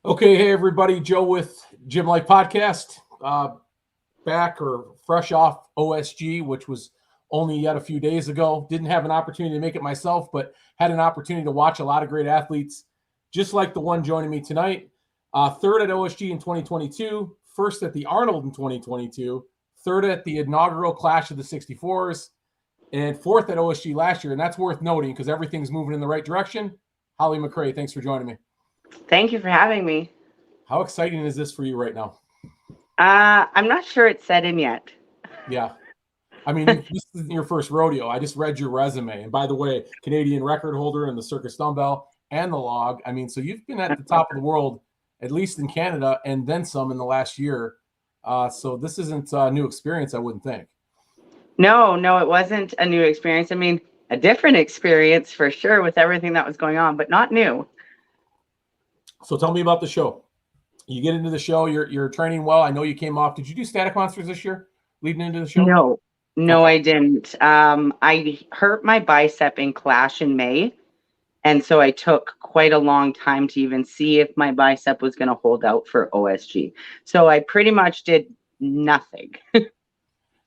Okay, hey everybody, Joe with Gym Life Podcast, back or fresh off OSG, which was only yet a few days ago. Didn't have an opportunity to make it myself, but had an opportunity to watch a lot of great athletes, just like the one joining me tonight. Third at OSG in 2022, first at the Arnold in 2022, third at the inaugural Clash of the 64s, and fourth at OSG last year. And that's worth noting because everything's moving in the right direction. Holly McRae, thanks for joining me. Thank you for having me. How exciting is this for you right now? I'm not sure it's set in yet. Yeah. I mean, this isn't your first rodeo. I just read your resume. And by the way, Canadian record holder in the circus dumbbell and the log. I mean, so you've been at the top of the world, at least in Canada, and then some in the last year. So this isn't a new experience, I wouldn't think. No, it wasn't a new experience. I mean, a different experience for sure with everything that was going on, but not new. So tell me about the show. You get into the show, you're training well. I know you came off. Did you do Static Monsters this year leading into the show? No, I didn't. I hurt my bicep in Clash in May. And so I took quite a long time to even see if my bicep was going to hold out for OSG. So I pretty much did nothing.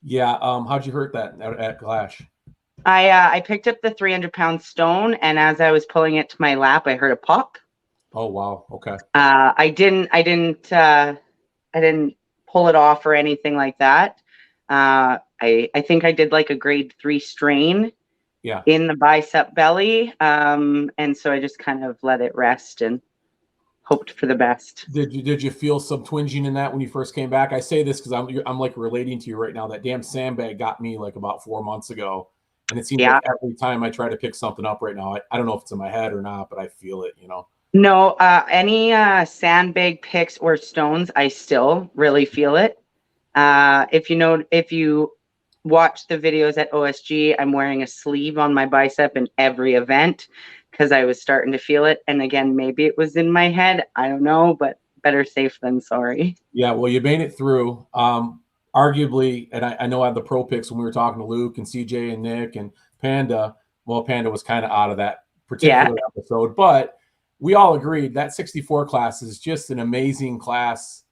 Yeah. How'd you hurt that at Clash? I picked up the 300-pound stone, and as I was pulling it to my lap, I heard a pop. Oh wow. Okay. I didn't pull it off or anything like that. I think I did like a grade 3 strain in the bicep belly. And so I just kind of let it rest and hoped for the best. Did you feel some twinging in that when you first came back? I say this because I'm like relating to you right now. That damn sandbag got me like about 4 months ago. And it seems like every time I try to pick something up right now, I don't know if it's in my head or not, but I feel it, you know. No, any sandbag picks or stones, I still really feel it. If you watch the videos at OSG, I'm wearing a sleeve on my bicep in every event because I was starting to feel it. And again, maybe it was in my head. I don't know, but better safe than sorry. Yeah, well, you made it through. Arguably, and I know I had the pro picks when we were talking to Luke and CJ and Nick and Panda. Well, Panda was kind of out of that particular episode, but we all agreed that 64 class is just an amazing class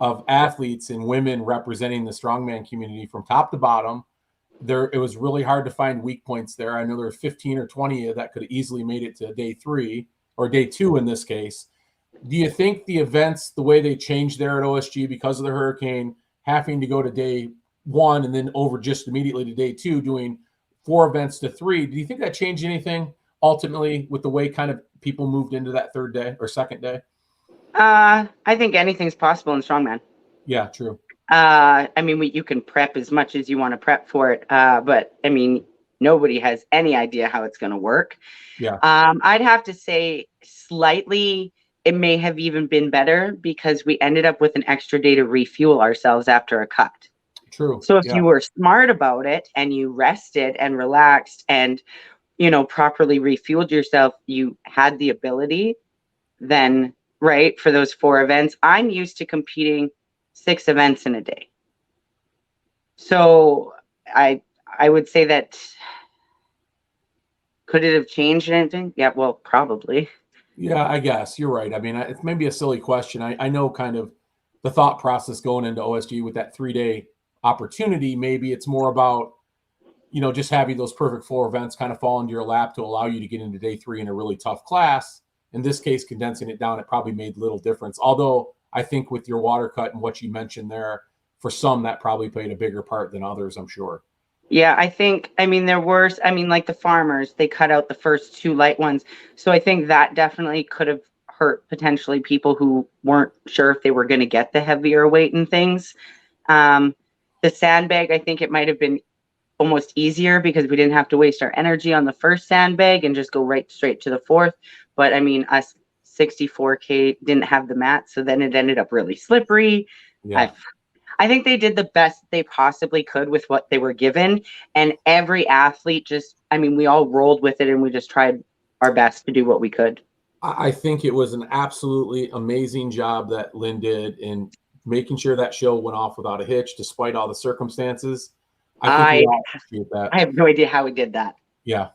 of athletes and women representing the strongman community from top to bottom. It was really hard to find weak points there. I know there were 15 or 20 that could have easily made it to day 3 or day 2 in this case. Do you think the events, the way they changed there at OSG because of the hurricane, having to go to day 1 and then over just immediately to day 2, doing 4 events to 3, do you think that changed anything ultimately with the way kind of people moved into that third day or second day? I think anything's possible in strongman. Yeah, true. I mean, you can prep as much as you want to prep for it, but I mean, nobody has any idea how it's going to work. Yeah. I'd have to say slightly, it may have even been better because we ended up with an extra day to refuel ourselves after a cut. True. So if you were smart about it and you rested and relaxed and, properly refueled yourself, you had the ability then, right, for those 4 events. I'm used to competing 6 events in a day. So I would say that, could it have changed anything? Yeah, well, probably. Yeah, I guess you're right. I mean, it's maybe a silly question. I know kind of the thought process going into OSG with that 3-day opportunity. Maybe it's more about, just having those perfect 4 events kind of fall into your lap to allow you to get into day 3 in a really tough class. In this case, condensing it down, it probably made little difference. Although I think with your water cut and what you mentioned there, for some, that probably played a bigger part than others, I'm sure. Yeah, there were, like the farmers, they cut out the first 2 light ones. So I think that definitely could have hurt potentially people who weren't sure if they were going to get the heavier weight and things. The sandbag, I think it might have been almost easier because we didn't have to waste our energy on the first sandbag and just go right straight to the 4th. But I mean, us 64K didn't have the mat, so then it ended up really slippery. Yeah. I think they did the best they possibly could with what they were given. And every athlete we all rolled with it and we just tried our best to do what we could. I think it was an absolutely amazing job that Lynn did in making sure that show went off without a hitch, despite all the circumstances. I think we all appreciate that. I have no idea how we did that. Yeah.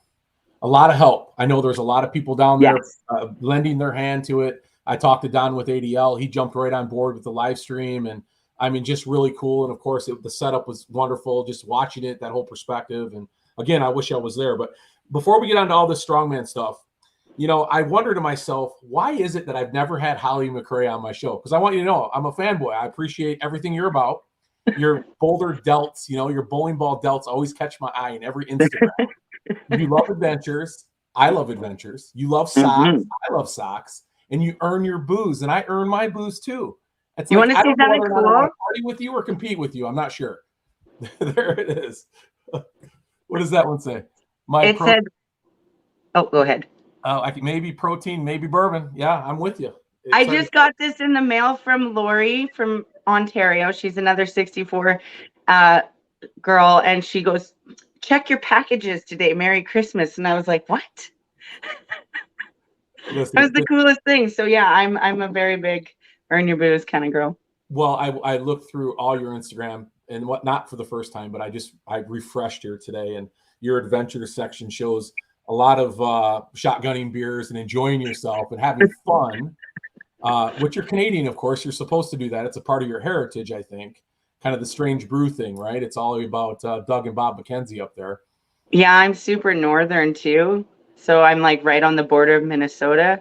A lot of help. I know there's a lot of people down there lending their hand to it. I talked to Don with ADL. He jumped right on board with the live stream, and I mean, just really cool. And of course, the setup was wonderful. Just watching it, that whole perspective. And again, I wish I was there. But before we get on to all this strongman stuff, you know, I wonder to myself, why is it that I've never had Holly McRae on my show? Because I want you to know, I'm a fanboy. I appreciate everything you're about. Your boulder delts, you know, your bowling ball delts always catch my eye in every Instagram. You love adventures. I love adventures. You love socks. I love socks. And you earn your booze, and I earn my booze too. It's you like, want to I see don't know something whether or not I want cool? to party with you or compete with you. I'm not sure. There it is. What does that one say? It said, oh, go ahead. Maybe protein, maybe bourbon. Yeah, I'm with you. I just got this in the mail from Lori from Ontario. She's another 64 girl, and she goes, check your packages today. Merry Christmas. And I was like, what? Listen, that was the coolest thing. So yeah, I'm a very big earn your booze kind of girl. Well, I looked through all your Instagram and not for the first time, but I refreshed here today, and your adventure section shows a lot of shotgunning beers and enjoying yourself and having fun. Which you're Canadian, of course, you're supposed to do that. It's a part of your heritage, I think. Kind of the strange brew thing, right? It's all about Doug and Bob McKenzie up there. Yeah, I'm super northern too. So I'm like right on the border of Minnesota.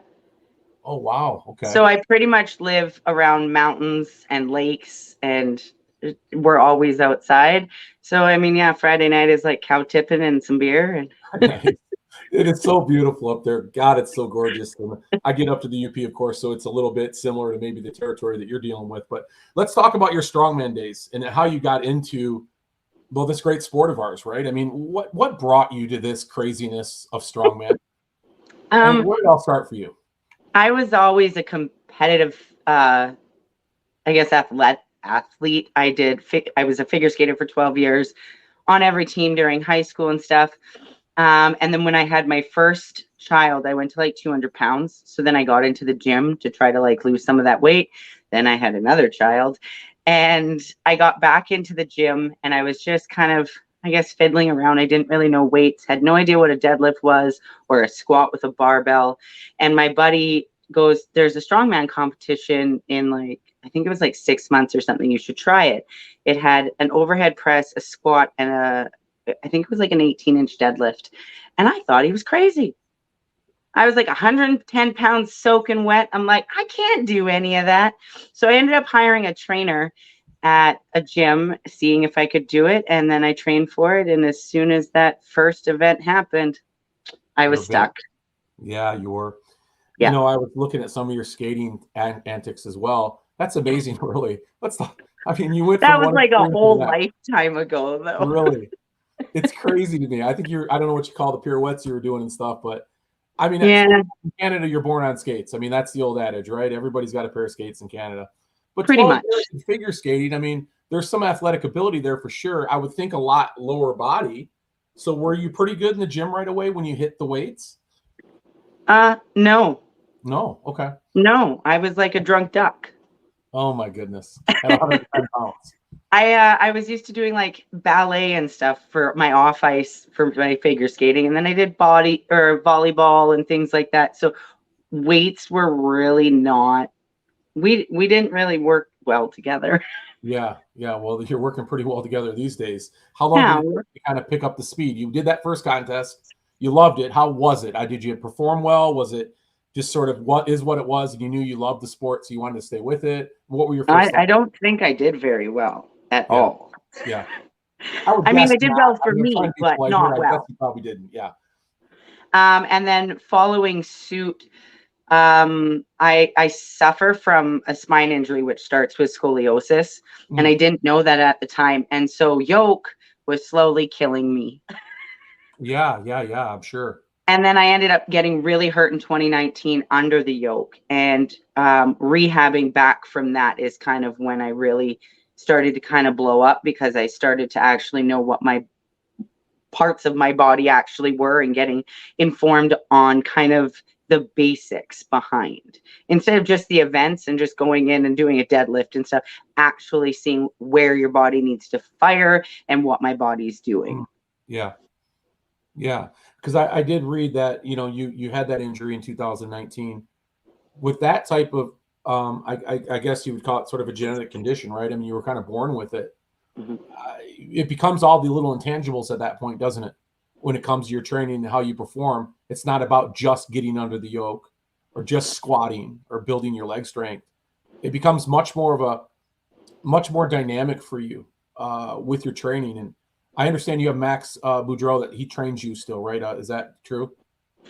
Oh, wow. Okay. So I pretty much live around mountains and lakes, and we're always outside. So, I mean, yeah, Friday night is like cow tipping and some beer. And it is so beautiful up there. God, it's so gorgeous. And I get up to the UP, of course, so it's a little bit similar to maybe the territory that you're dealing with. But let's talk about your strongman days and how you got into, well, this great sport of ours, right? I mean, what brought you to this craziness of strongman? Where did it all start for you? I was always a competitive, I guess, athlete. I was a figure skater for 12 years on every team during high school and stuff. And then when I had my first child, I went to like 200 pounds. So then I got into the gym to try to like lose some of that weight. Then I had another child, and I got back into the gym, and I was just kind of, I guess, fiddling around. I didn't really know weights, had no idea what a deadlift was or a squat with a barbell. And my buddy goes, there's a strongman competition in like, I think it was like 6 months or something. You should try it. It had an overhead press, a squat, and I think it was like an 18-inch deadlift. And I thought he was crazy. I was like 110 pounds soaking wet. I'm like, I can't do any of that. So I ended up hiring a trainer at a gym, seeing if I could do it. And then I trained for it. And as soon as that first event happened, I was stuck. Yeah, you were. Yeah. You know, I was looking at some of your skating antics as well. That's amazing, really. I mean, you went that from was one like a whole lifetime ago, though. Really? It's crazy to me. I think I don't know what you call the pirouettes you were doing and stuff, but I mean, in Canada, you're born on skates. I mean, that's the old adage, right? Everybody's got a pair of skates in Canada. But pretty much in figure skating, I mean, there's some athletic ability there for sure. I would think a lot lower body. So were you pretty good in the gym right away when you hit the weights? No. No. Okay. No, I was like a drunk duck. Oh my goodness. At 110 pounds. I was used to doing like ballet and stuff for my off ice for my figure skating, and then I did volleyball and things like that. So weights were really not. We didn't really work well together. Yeah. Well, you're working pretty well together these days. How long did it kind of pick up the speed? You did that first contest. You loved it. How was it? Did you perform well? Was it just sort of what it was, and you knew you loved the sport, so you wanted to stay with it? What were your first? I don't think I did very well at all. Yeah. I mean, I did well for me, but not well. I guess you probably didn't. Yeah. And then following suit, I suffer from a spine injury, which starts with scoliosis, and I didn't know that at the time. And so yoke was slowly killing me. Yeah, I'm sure. And then I ended up getting really hurt in 2019 under the yoke, and rehabbing back from that is kind of when I really started to kind of blow up, because I started to actually know what my parts of my body actually were, and getting informed on kind of the basics behind, instead of just the events and just going in and doing a deadlift and stuff, actually seeing where your body needs to fire and what my body's doing. Yeah. Because I did read that, you know, you had that injury in 2019, with that type of, I guess you would call it sort of a genetic condition, right? I mean, you were kind of born with it. Mm-hmm. It becomes all the little intangibles at that point, doesn't it? When it comes to your training and how you perform, it's not about just getting under the yoke or just squatting or building your leg strength. It becomes much more dynamic for you with your training. And I understand you have Max Boudreau that he trains you still, right? Is that true?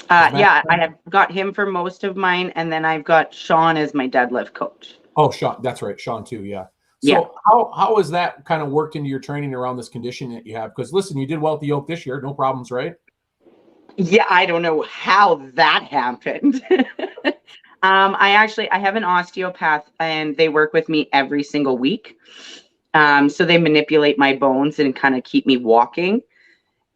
Yeah, I have got him for most of mine, and then I've got Sean as my deadlift coach. Oh, Sean, that's right, Sean too. Yeah. So yeah. how has that kind of worked into your training around this condition that you have? Because listen, you did well at the yoke this year, no problems, right? Yeah, I don't know how that happened. I have an osteopath, and they work with me every single week. So they manipulate my bones and kind of keep me walking.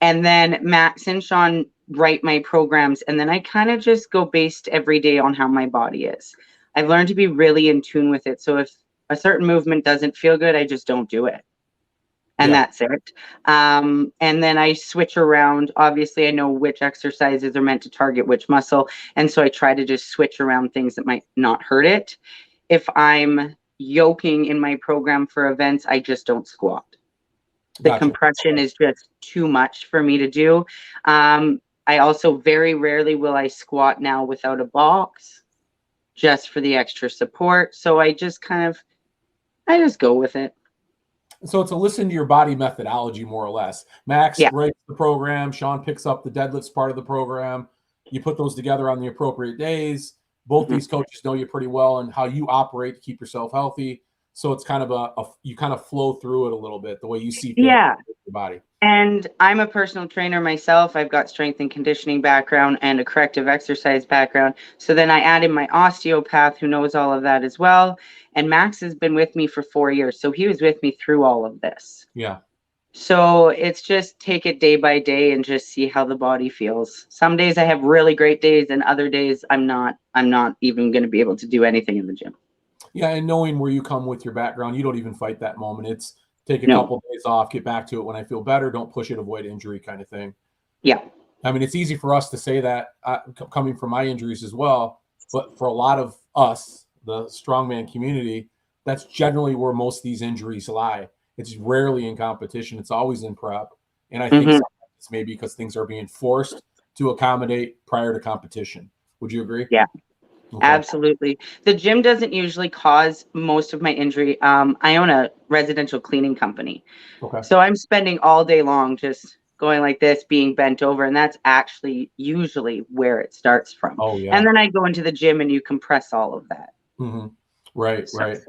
And then Max and Sean write my programs, and then I kind of just go based every day on how my body is. I've learned to be really in tune with it. So if a certain movement doesn't feel good, I just don't do it. And that's it. And then I switch around. Obviously, I know which exercises are meant to target which muscle. And so I try to just switch around things that might not hurt it. If I'm yoking in my program for events, I just don't squat. The compression is just too much for me to do. I also very rarely will I squat now without a box, just for the extra support. So I just go with it. So it's a listen to your body methodology, more or less. Max writes the program. Sean picks up the deadlifts part of the program. You put those together on the appropriate days. Both these coaches know you pretty well and how you operate to keep yourself healthy. So it's kind of you kind of flow through it a little bit, the way you see your body. And I'm a personal trainer myself. I've got strength and conditioning background and a corrective exercise background. So then I added my osteopath who knows all of that as well. And Max has been with me for 4 years. So he was with me through all of this. Yeah. So it's just take it day by day and just see how the body feels. Some days I have really great days, and other days I'm not even going to be able to do anything in the gym. Yeah, and knowing where you come with your background, you don't even fight that moment. It's take a couple of days off, get back to it when I feel better, don't push it, avoid injury kind of thing. Yeah. I mean, it's easy for us to say that coming from my injuries as well, but for a lot of us, the strongman community, that's generally where most of these injuries lie. It's rarely in competition. It's always in prep. And I think sometimes it's maybe because things are being forced to accommodate prior to competition. Would you agree? Yeah. Okay. Absolutely. The gym doesn't usually cause most of my injury. I own a residential cleaning company. Okay. So I'm spending all day long just going like this, being bent over. And that's actually usually where it starts from. Oh, yeah. And then I go into the gym and you compress all of that. Mm-hmm. Right, right.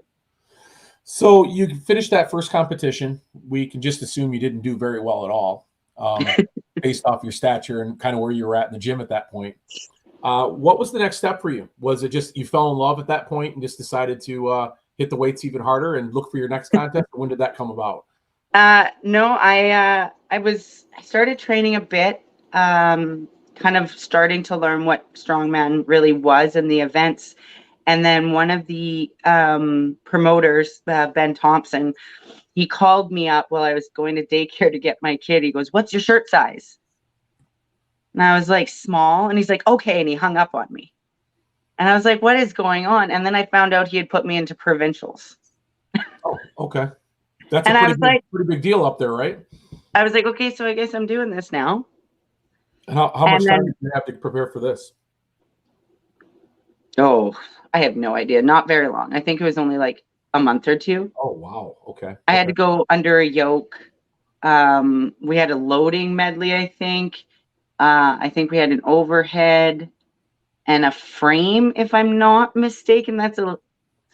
So you finished that first competition. We can just assume you didn't do very well at all based off your stature and kind of where you were at in the gym at that point. What was the next step for you? Was it just you fell in love at that point and just decided to hit the weights even harder and look for your next contest? Or when did that come about? No, I started training a bit, kind of starting to learn what strongman really was in the events. And then one of the promoters, Ben Thompson, he called me up while I was going to daycare to get my kid. He goes, "What's your shirt size?" And I was like, "Small." And he's like, "Okay." And he hung up on me. And I was like, "What is going on?" And then I found out he had put me into provincials. Oh, okay. That's a pretty big deal up there, right? I was like, okay, so I guess I'm doing this now. How much time did you have to prepare for this? Oh, I have no idea. Not very long. I think it was only like a month or two. Oh, wow. Okay. I had to go under a yoke. We had a loading medley, I think. I think we had an overhead and a frame, if I'm not mistaken. That's a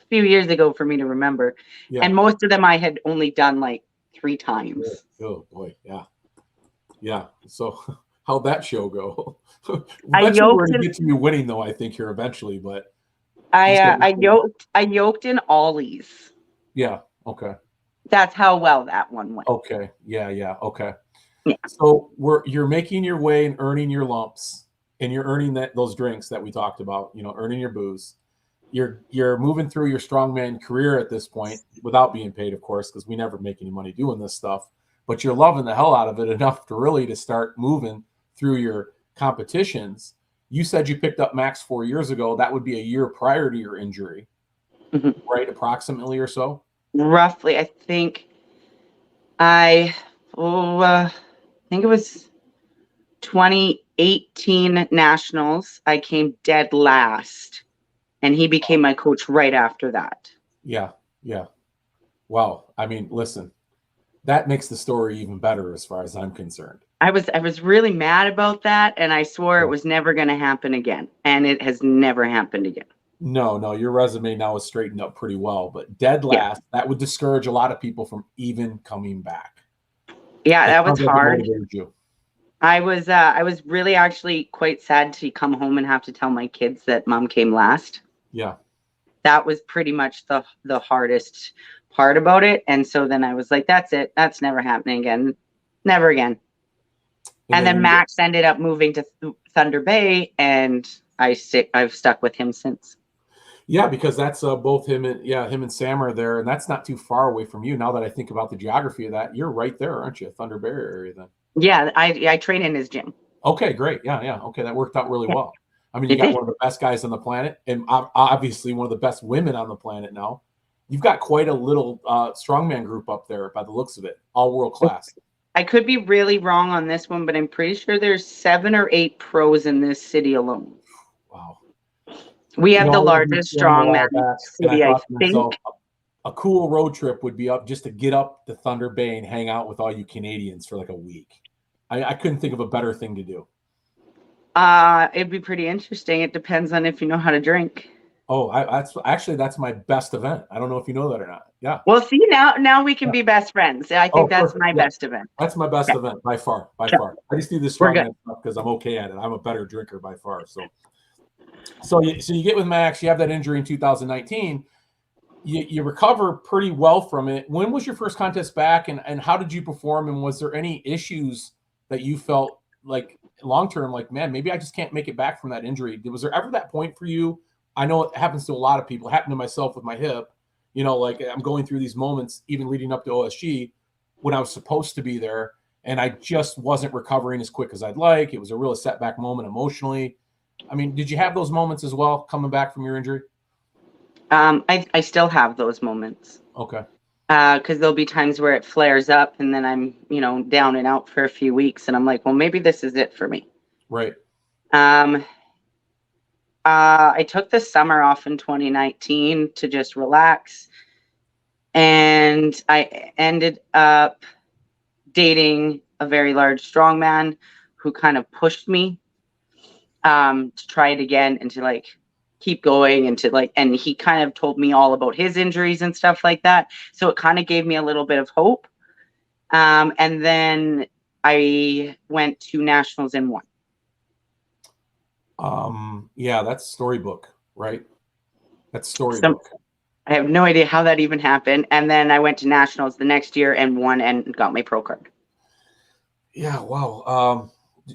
few years ago for me to remember. Yeah. And most of them I had only done like 3 times. Oh boy, yeah. Yeah. So how'd that show go? We're gonna get to you winning though, I think here eventually, but I yoked in ollies. Yeah, okay. That's how well that one went. Okay. Yeah, okay. Yeah. So you're making your way and earning your lumps, and you're earning those drinks that we talked about, earning your booze. You're moving through your strongman career at this point without being paid, of course, because we never make any money doing this stuff. But you're loving the hell out of it enough to start moving through your competitions. You said you picked up Max 4 years ago. That would be a year prior to your injury, right? Approximately or so? Roughly, I think I think it was 2018 Nationals. I came dead last, and he became my coach right after that. Yeah, yeah. Wow. I mean, listen, that makes the story even better as far as I'm concerned. I was really mad about that, and I swore it was never going to happen again, and it has never happened again. No, your resume now is straightened up pretty well, but dead last, that would discourage a lot of people from even coming back. Yeah, that was hard. You. I was really actually quite sad to come home and have to tell my kids that mom came last. Yeah. That was pretty much the hardest part about it. And so then I was like, that's it. That's never happening again. Never again. And then Max ended up moving to Thunder Bay, and I've stuck with him since. Yeah, because that's both him and Sam are there, and that's not too far away from you. Now that I think about the geography of that, you're right there, aren't you? Thunder Bay area then. Yeah, I train in his gym. Okay, great. Yeah. Okay, that worked out really well. I mean, you got one of the best guys on the planet, and obviously one of the best women on the planet now. You've got quite a little strongman group up there by the looks of it, all world class. I could be really wrong on this one, but I'm pretty sure there's 7 or 8 pros in this city alone. Wow. We have the largest strongman city, I think. A cool road trip would be up just to get up to Thunder Bay and hang out with all you Canadians for like a week. I couldn't think of a better thing to do. It'd be pretty interesting. It depends on if you know how to drink. Oh, that's my best event. I don't know if you know that or not. Yeah. Well, see, now we can be best friends. I think that's my best event. That's my best event by far. I just do this strongman stuff because I'm okay at it. I'm a better drinker by far. So you get with Max. You have that injury in 2019. You recover pretty well from it. When was your first contest back, and how did you perform? And was there any issues that you felt like long term, like, man, maybe I just can't make it back from that injury? Was there ever that point for you? I know it happens to a lot of people. It happened to myself with my hip. Like I'm going through these moments, even leading up to OSG, when I was supposed to be there, and I just wasn't recovering as quick as I'd like. It was a real setback moment emotionally. I mean, did you have those moments as well coming back from your injury? I still have those moments. Okay. Because there'll be times where it flares up, and then I'm, down and out for a few weeks, and I'm like, well, maybe this is it for me. Right. I took the summer off in 2019 to just relax, and I ended up dating a very large strongman who kind of pushed me to try it again and to keep going and and he kind of told me all about his injuries and stuff like that. So it kind of gave me a little bit of hope. And then I went to Nationals and won. Yeah, that's Storybook, right? That's Storybook. I have no idea how that even happened. And then I went to Nationals the next year and won and got my pro card. Yeah, wow.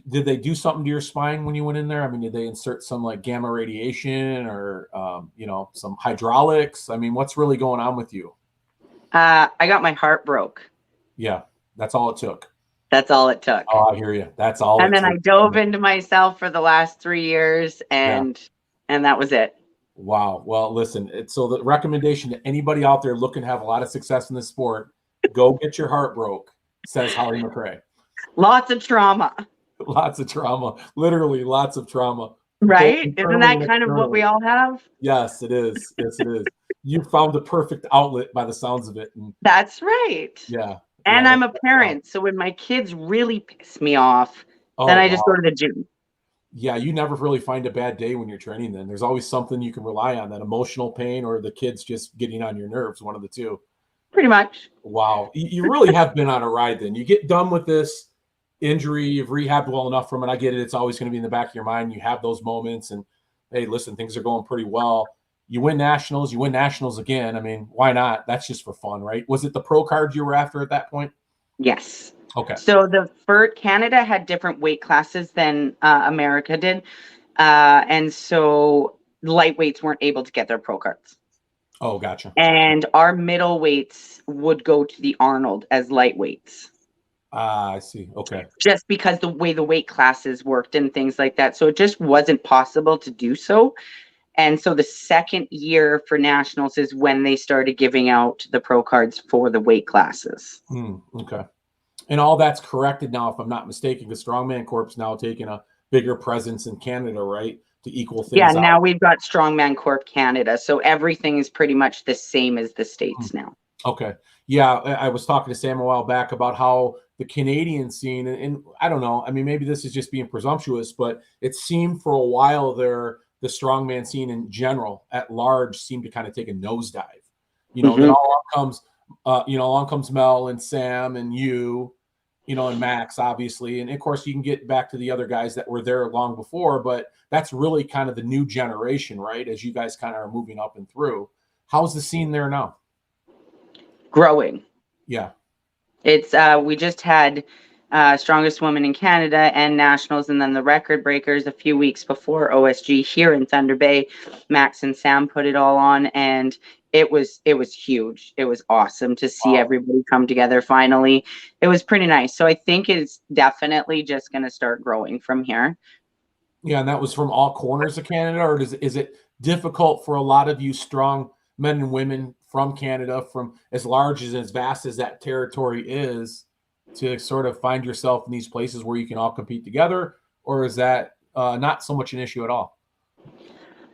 Did they do something to your spine when you went in there? I mean, did they insert some gamma radiation or, some hydraulics? I mean, what's really going on with you? I got my heart broke. Yeah, that's all it took. That's all it took. Oh, I hear you. That's all. And then I dove into myself for the last 3 years, and that was it. Wow. Well, listen, so the recommendation to anybody out there looking to have a lot of success in this sport, go get your heart broke, says Holly McRae. Lots of trauma. Lots of trauma. Literally lots of trauma. Right? Isn't that kind of what we all have? Yes, it is. Yes, it is. You found the perfect outlet by the sounds of it. That's right. Yeah. And I'm a parent, so when my kids really piss me off, then I just go to the gym. Yeah, you never really find a bad day when you're training then. There's always something you can rely on, that emotional pain or the kids just getting on your nerves, one of the two. Pretty much. Wow. You really have been on a ride then. You get done with this injury, you've rehabbed well enough from it. I get it. It's always going to be in the back of your mind. You have those moments and, hey, listen, things are going pretty well. You win nationals again. I mean, why not? That's just for fun, right? Was it the pro card you were after at that point? Yes. Okay. So Canada had different weight classes than America did. And so lightweights weren't able to get their pro cards. Oh, gotcha. And our middleweights would go to the Arnold as lightweights. Ah, I see. Okay. Just because the way the weight classes worked and things like that. So it just wasn't possible to do so. And so the second year for nationals is when they started giving out the pro cards for the weight classes. Okay. And all that's corrected now, if I'm not mistaken, because Strongman Corp's now taking a bigger presence in Canada, right? To equal things Yeah, out. now we've got Strongman Corp Canada. So everything is pretty much the same as the States now. Okay. Yeah, I was talking to Sam a while back about how the Canadian scene, and I don't know, I mean, maybe this is just being presumptuous, but it seemed for a while there, the strongman scene in general at large seemed to kind of take a nosedive. You know, then along comes Mel and Sam and you know, and Max, obviously. And of course, you can get back to the other guys that were there long before, but that's really kind of the new generation, right? As you guys kind of are moving up and through. How's the scene there now? Growing. Yeah. It's we just had Strongest Woman in Canada and Nationals, and then the Record Breakers a few weeks before OSG here in Thunder Bay. Max and Sam put it all on, and it was huge. It was awesome to see everybody come together finally. It was pretty nice. So I think it's definitely just going to start growing from here. Yeah, and that was from all corners of Canada, or is it difficult for a lot of you strong men and women from Canada, from as large and as vast as that territory is, to sort of find yourself in these places where you can all compete together, or is that not so much an issue at all?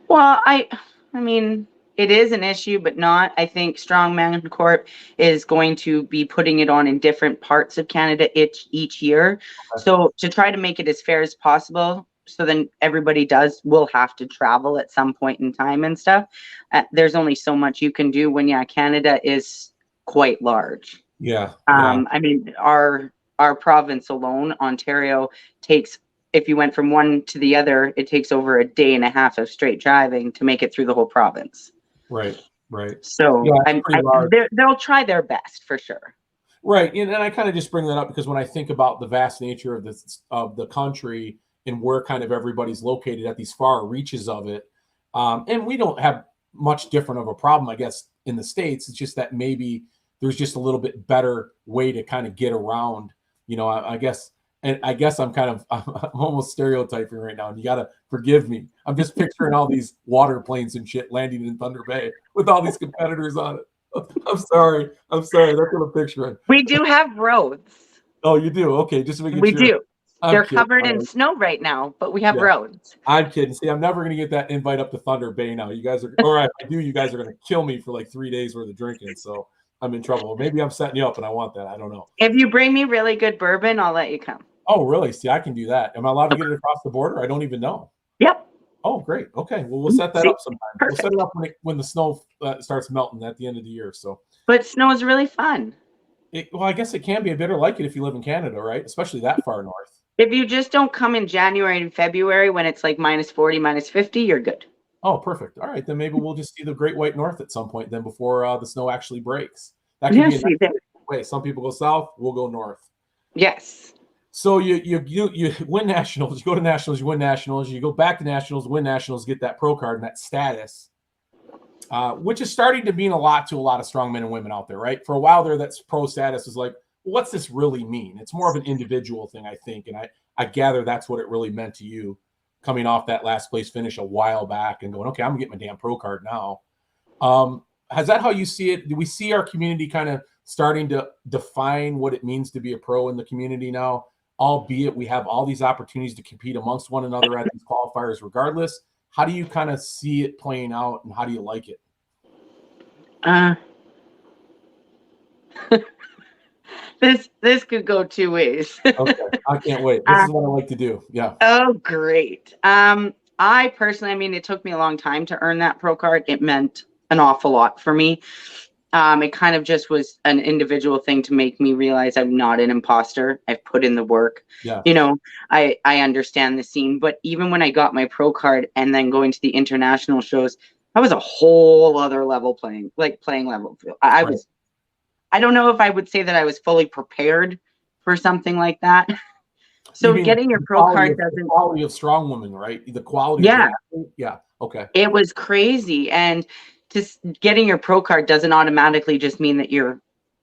Well, I mean, it is an issue, but not. I think Strongman Corp is going to be putting it on in different parts of Canada each year. Okay. So to try to make it as fair as possible, so then everybody will have to travel at some point in time and stuff. There's only so much you can do when, Canada is quite large. Yeah. I mean, our province alone, Ontario, takes, if you went from one to the other, it takes over a day and a half of straight driving to make it through the whole province. Right. So they'll try their best for sure. Right. And I kind of just bring that up because when I think about the vast nature of the country and where kind of everybody's located at these far reaches of it, and we don't have much different of a problem, I guess, in the States. It's just that maybe there's just a little bit better way to kind of get around, I guess. And I guess I'm almost stereotyping right now, and you got to forgive me. I'm just picturing all these water planes and shit landing in Thunder Bay with all these competitors on it. I'm sorry. That's what I'm picturing. We do have roads. Oh, you do? Okay, just making sure. We do. They're covered in snow right now, but we have roads. I'm kidding. See, I'm never going to get that invite up to Thunder Bay now. You guys are, or if I do, you guys are going to kill me for like 3 days worth of drinking. So I'm in trouble. Maybe I'm setting you up and I want that. I don't know. If you bring me really good bourbon, I'll let you come. Oh, really? See, I can do that. Am I allowed to get it across the border? I don't even know. Yep. Oh, great. Okay. Well, we'll set that up sometime. Perfect. We'll set it up when the snow starts melting at the end of the year. So. But snow is really fun. Well, I guess it can be a bit like it if you live in Canada, right? Especially that far north. If you just don't come in January and February when it's like -40, -50, you're good. Oh, perfect. All right. Then maybe we'll just see the Great White North at some point then before the snow actually breaks. That could be a way. Some people go south, we'll go north. Yes. So you win nationals, you go to nationals, you win nationals, you go back to nationals, win nationals, get that pro card and that status, which is starting to mean a lot to a lot of strong men and women out there, right? For a while there, that's pro status is like, what's this really mean? It's more of an individual thing, I think. And I gather that's what it really meant to you coming off that last place finish a while back and going, okay, I'm gonna get my damn pro card now. Is that how you see it? Do we see our community kind of starting to define what it means to be a pro in the community now? Albeit we have all these opportunities to compete amongst one another at these qualifiers regardless. How do you kind of see it playing out and how do you like it? This could go two ways. Okay, I can't wait. This is what I like to do. Yeah. Oh, great. I personally, I mean, it took me a long time to earn that pro card. It meant an awful lot for me. It kind of just was an individual thing to make me realize I'm not an imposter. I've put in the work. Yeah. I understand the scene. But even when I got my pro card and then going to the international shows, that was a whole other level playing level. I don't know if I would say that I was fully prepared for something like that. So getting your pro card doesn't. The quality of strong women, right? The quality. Yeah. Yeah. Okay. It was crazy. And just getting your pro card doesn't automatically just mean that you're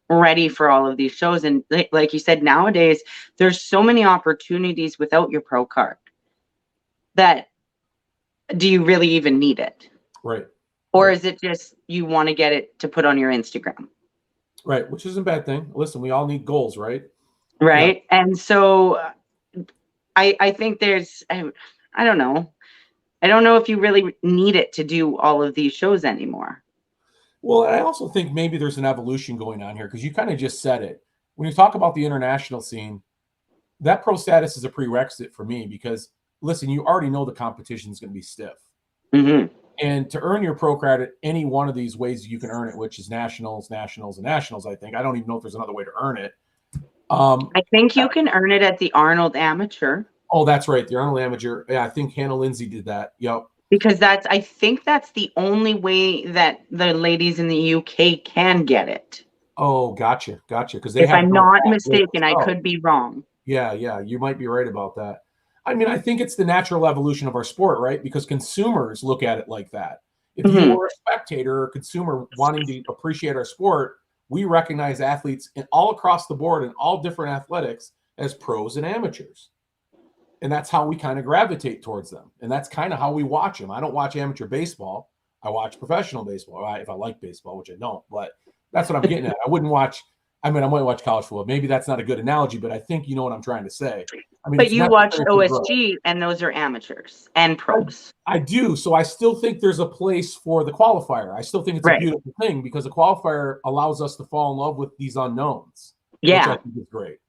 ready for all of these shows. And like you said, nowadays there's so many opportunities without your pro card that do you really even need it? Right. Or is it just you want to get it to put on your Instagram? Right, which isn't a bad thing. Listen, we all need goals, right? Right. Yeah. And so I think there's, I don't know. I don't know if you really need it to do all of these shows anymore. Well, I also think maybe there's an evolution going on here, because you kind of just said it. When you talk about the international scene, that pro status is a prerequisite for me, because listen, you already know the competition is going to be stiff. Mm-hmm. And to earn your pro card at any one of these ways you can earn it, which is nationals, and nationals, I think. I don't even know if there's another way to earn it. I think you can earn it at the Arnold Amateur. Oh, that's right. The Arnold Amateur. Yeah, I think Hannah Lindsay did that. Yep. Because I think that's the only way that the ladies in the UK can get it. Oh, gotcha. Because if I'm not mistaken, I could be wrong. Yeah, you might be right about that. I mean, I think it's the natural evolution of our sport, right? Because consumers look at it like that. If you were a spectator or a consumer wanting to appreciate our sport, we recognize athletes all across the board in all different athletics as pros and amateurs. And that's how we kind of gravitate towards them. And that's kind of how we watch them. I don't watch amateur baseball. I watch professional baseball, if I like baseball, which I don't. But that's what I'm getting at. I wouldn't watch – I mean, I might watch college football. Maybe that's not a good analogy, but I think you know what I'm trying to say. I mean, but you watch OSG, and those are amateurs and pros. I do. So I still think there's a place for the qualifier. I still think it's a beautiful thing, because the qualifier allows us to fall in love with these unknowns, which I think is great.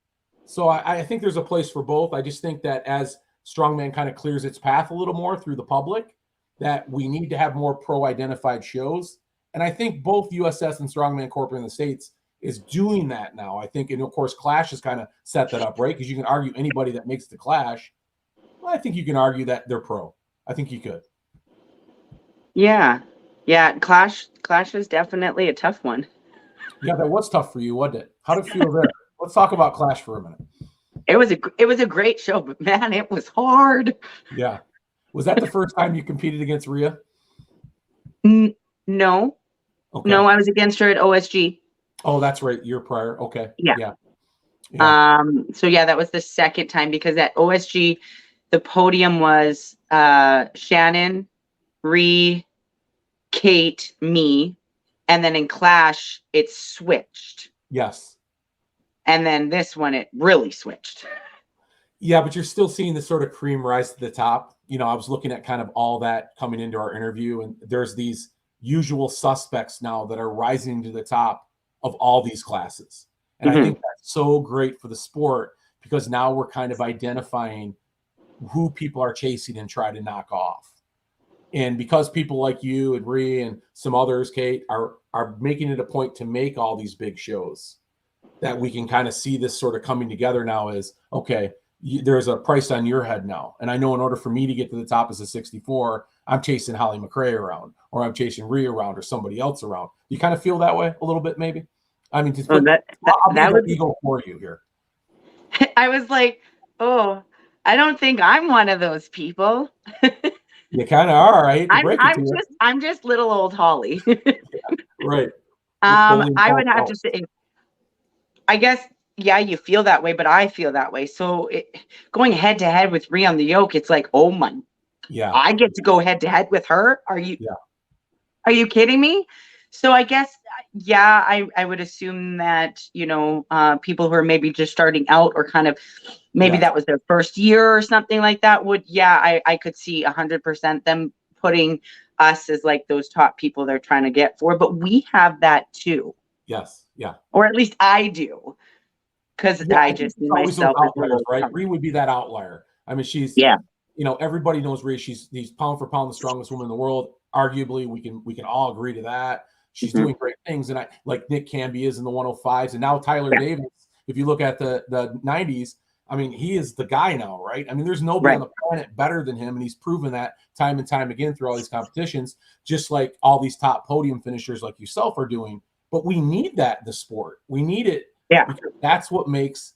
So I think there's a place for both. I just think that as strongman kind of clears its path a little more through the public, that we need to have more pro-identified shows. And I think both USS and Strongman Corporate in the States is doing that now. I think, and of course, Clash has kind of set that up, right? Because you can argue anybody that makes the Clash. Well, I think you can argue that they're pro. I think you could. Yeah. Clash is definitely a tough one. Yeah, that was tough for you, wasn't it? How did it feel there? Let's talk about Clash for a minute. It was a great show, but man, it was hard. Yeah. Was that the first time you competed against Rhea? No. Okay. No, I was against her at OSG. Oh, that's right. Year prior. Okay. Yeah. So yeah, that was the second time, because at OSG, the podium was Shannon, Rhea, Kate, me, and then in Clash, it switched. Yes. And then this one, it really switched. Yeah, but you're still seeing the sort of cream rise to the top. You know, I was looking at kind of all that coming into our interview, and there's these usual suspects now that are rising to the top of all these classes. And I think that's so great for the sport, because now we're kind of identifying who people are chasing and try to knock off. And because people like you and Rhea and some others, Kate, are making it a point to make all these big shows, that we can kind of see this sort of coming together now as, okay, there's a price on your head now. And I know in order for me to get to the top as a 64, I'm chasing Holly McRae around, or I'm chasing Rhea around, or somebody else around. You kind of feel that way a little bit, maybe? I mean, just that would be ego for you here. I was like, oh, I don't think I'm one of those people. You kind of are, right? I'm just little old Holly. Right. I would have to say, I guess, yeah, you feel that way, but I feel that way. So going head to head with Rhea on the yoke, it's like, oh my, I get to go head to head with her. Are you kidding me? So I guess, I would assume that, people who are maybe just starting out, or kind of maybe that was their first year or something like that, I could see 100% them putting us as like those top people they're trying to get for. But we have that too. Yes. Yeah. Or at least I do. Because I just myself outliers, right? Rhea would be that outlier. I mean, she's everybody knows Rhea. She's pound for pound the strongest woman in the world. Arguably, we can all agree to that. She's doing great things, and I like Nick Canby is in the 105s, and now Tyler Davis. If you look at the 90s, I mean, he is the guy now, right? I mean, there's nobody on the planet better than him, and he's proven that time and time again through all these competitions, just like all these top podium finishers like yourself are doing. But we need that in the sport. We need it. Yeah. Because that's what makes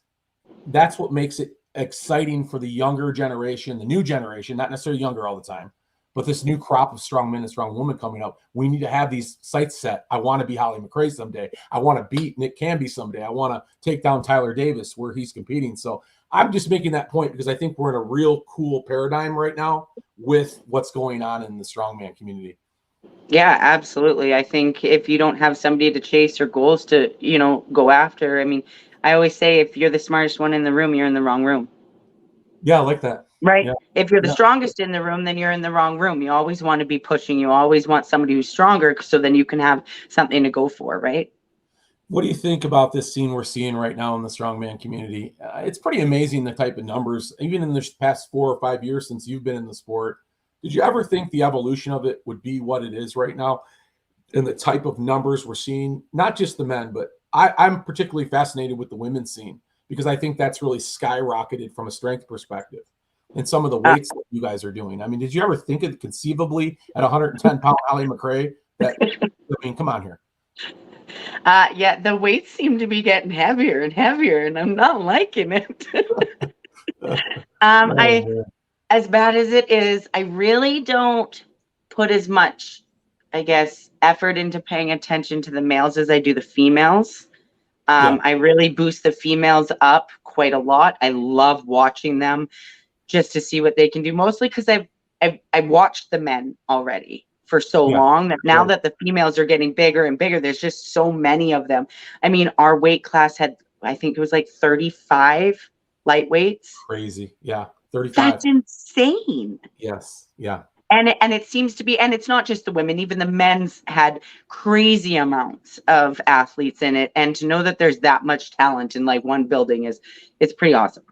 it exciting for the younger generation, the new generation, not necessarily younger all the time, But this new crop of strong men and strong women coming up, we need to have these sights set. I want to be Holly McRae someday. I want to beat Nick Canby someday. I want to take down Tyler Davis where he's competing. So I'm just making that point because I think we're in a real cool paradigm right now with what's going on in the strongman community. Yeah, absolutely. I think if you don't have somebody to chase or goals to, go after, I mean, I always say if you're the smartest one in the room, you're in the wrong room. Yeah, I like that. Right? Yeah. If you're the strongest in the room, then you're in the wrong room. You always want to be pushing. You always want somebody who's stronger so then you can have something to go for, right? What do you think about this scene we're seeing right now in the strongman community? It's pretty amazing the type of numbers, even in the past 4 or 5 years since you've been in the sport. Did you ever think the evolution of it would be what it is right now? And the type of numbers we're seeing, not just the men, but I'm particularly fascinated with the women's scene because I think that's really skyrocketed from a strength perspective and some of the weights that you guys are doing. I mean, did you ever think of conceivably at 110-pound Holly McRae that, I mean, come on here. Yeah, the weights seem to be getting heavier and heavier, and I'm not liking it. As bad as it is, I really don't put as much, I guess, effort into paying attention to the males as I do the females. I really boost the females up quite a lot. I love watching them just to see what they can do, mostly because I've watched the men already for so long that now that the females are getting bigger and bigger, there's just so many of them. I mean, our weight class had, I think it was like 35 lightweights. Crazy. Yeah. 35. That's insane. Yes. Yeah. And it seems to be, and it's not just the women, even the men's had crazy amounts of athletes in it. And to know that there's that much talent in like one building it's pretty awesome.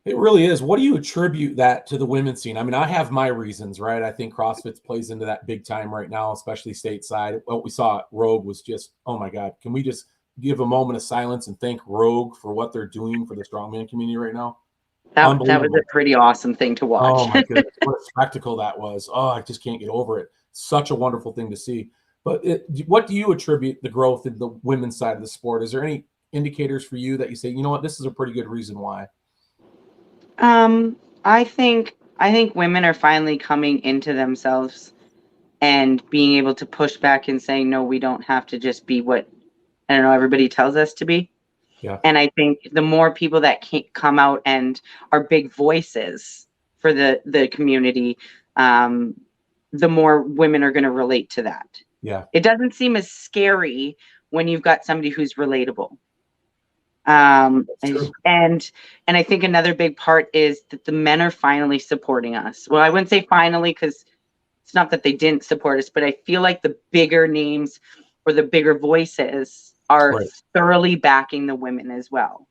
It really is. What do you attribute that to the women's scene? I mean, I have my reasons, right? I think CrossFit plays into that big time right now, especially stateside. What we saw at Rogue was just, oh my God. Can we just give a moment of silence and thank Rogue for what they're doing for the strongman community right now? That was a pretty awesome thing to watch. Oh my goodness, what a spectacle that was. Oh, I just can't get over it. Such a wonderful thing to see. But what do you attribute the growth in the women's side of the sport? Is there any indicators for you that you say, you know what, this is a pretty good reason why? I think women are finally coming into themselves and being able to push back and saying, no, we don't have to just be what, I don't know, everybody tells us to be. Yeah. And I think the more people that can come out and are big voices for the community, the more women are going to relate to that. Yeah. It doesn't seem as scary when you've got somebody who's relatable. And I think another big part is that the men are finally supporting us. Well, I wouldn't say finally, because it's not that they didn't support us, but I feel like the bigger names or the bigger voices are thoroughly backing the women as well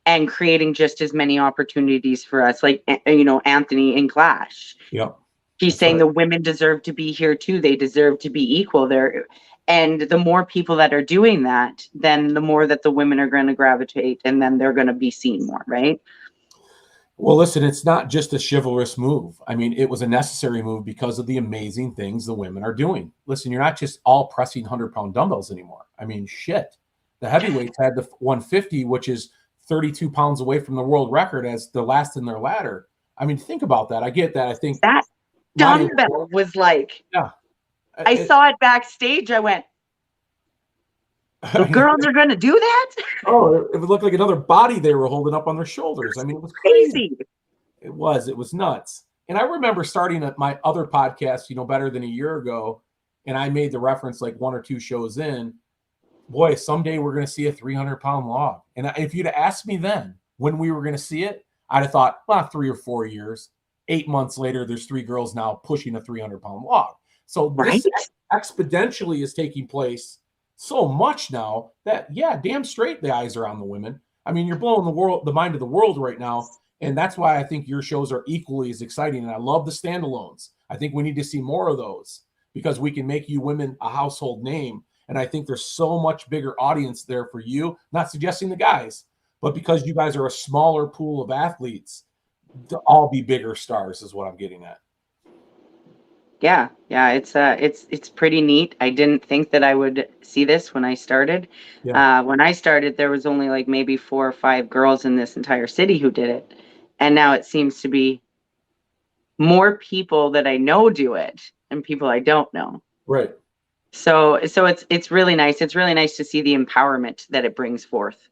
and creating just as many opportunities for us. Like, Anthony in Clash. Yeah. He's saying the women deserve to be here too. They deserve to be equal there. And the more people that are doing that, then the more that the women are going to gravitate and then they're going to be seen more, right? Well, listen, it's not just a chivalrous move. I mean, it was a necessary move because of the amazing things the women are doing. Listen, you're not just all pressing 100-pound dumbbells anymore. I mean, shit. The heavyweights had the 150, which is 32 pounds away from the world record as the last in their ladder. I mean, think about that. I get that. I think that dumbbell was like, I saw it backstage. I went, the girls are going to do that? Oh, it looked like another body they were holding up on their shoulders. I mean, it was crazy. It was nuts. And I remember starting at my other podcast, better than a year ago, and I made the reference like 1 or 2 shows in, boy, someday we're going to see a 300-pound log. And if you'd have asked me then when we were going to see it, I'd have thought, well, 3 or 4 years. 8 months later, there's 3 girls now pushing a 300-pound log. So this exponentially is taking place so much now that, damn straight the eyes are on the women. I mean, you're blowing the mind of the world right now. And that's why I think your shows are equally as exciting. And I love the standalones. I think we need to see more of those because we can make you women a household name. And I think there's so much bigger audience there for you, not suggesting the guys, but because you guys are a smaller pool of athletes to all be bigger stars is what I'm getting at. Yeah, it's pretty neat. I didn't think that I would see this when I started. Yeah. When I started, there was only like maybe 4 or 5 girls in this entire city who did it, and now it seems to be more people that I know do it and people I don't know. Right. So it's really nice. It's really nice to see the empowerment that it brings forth.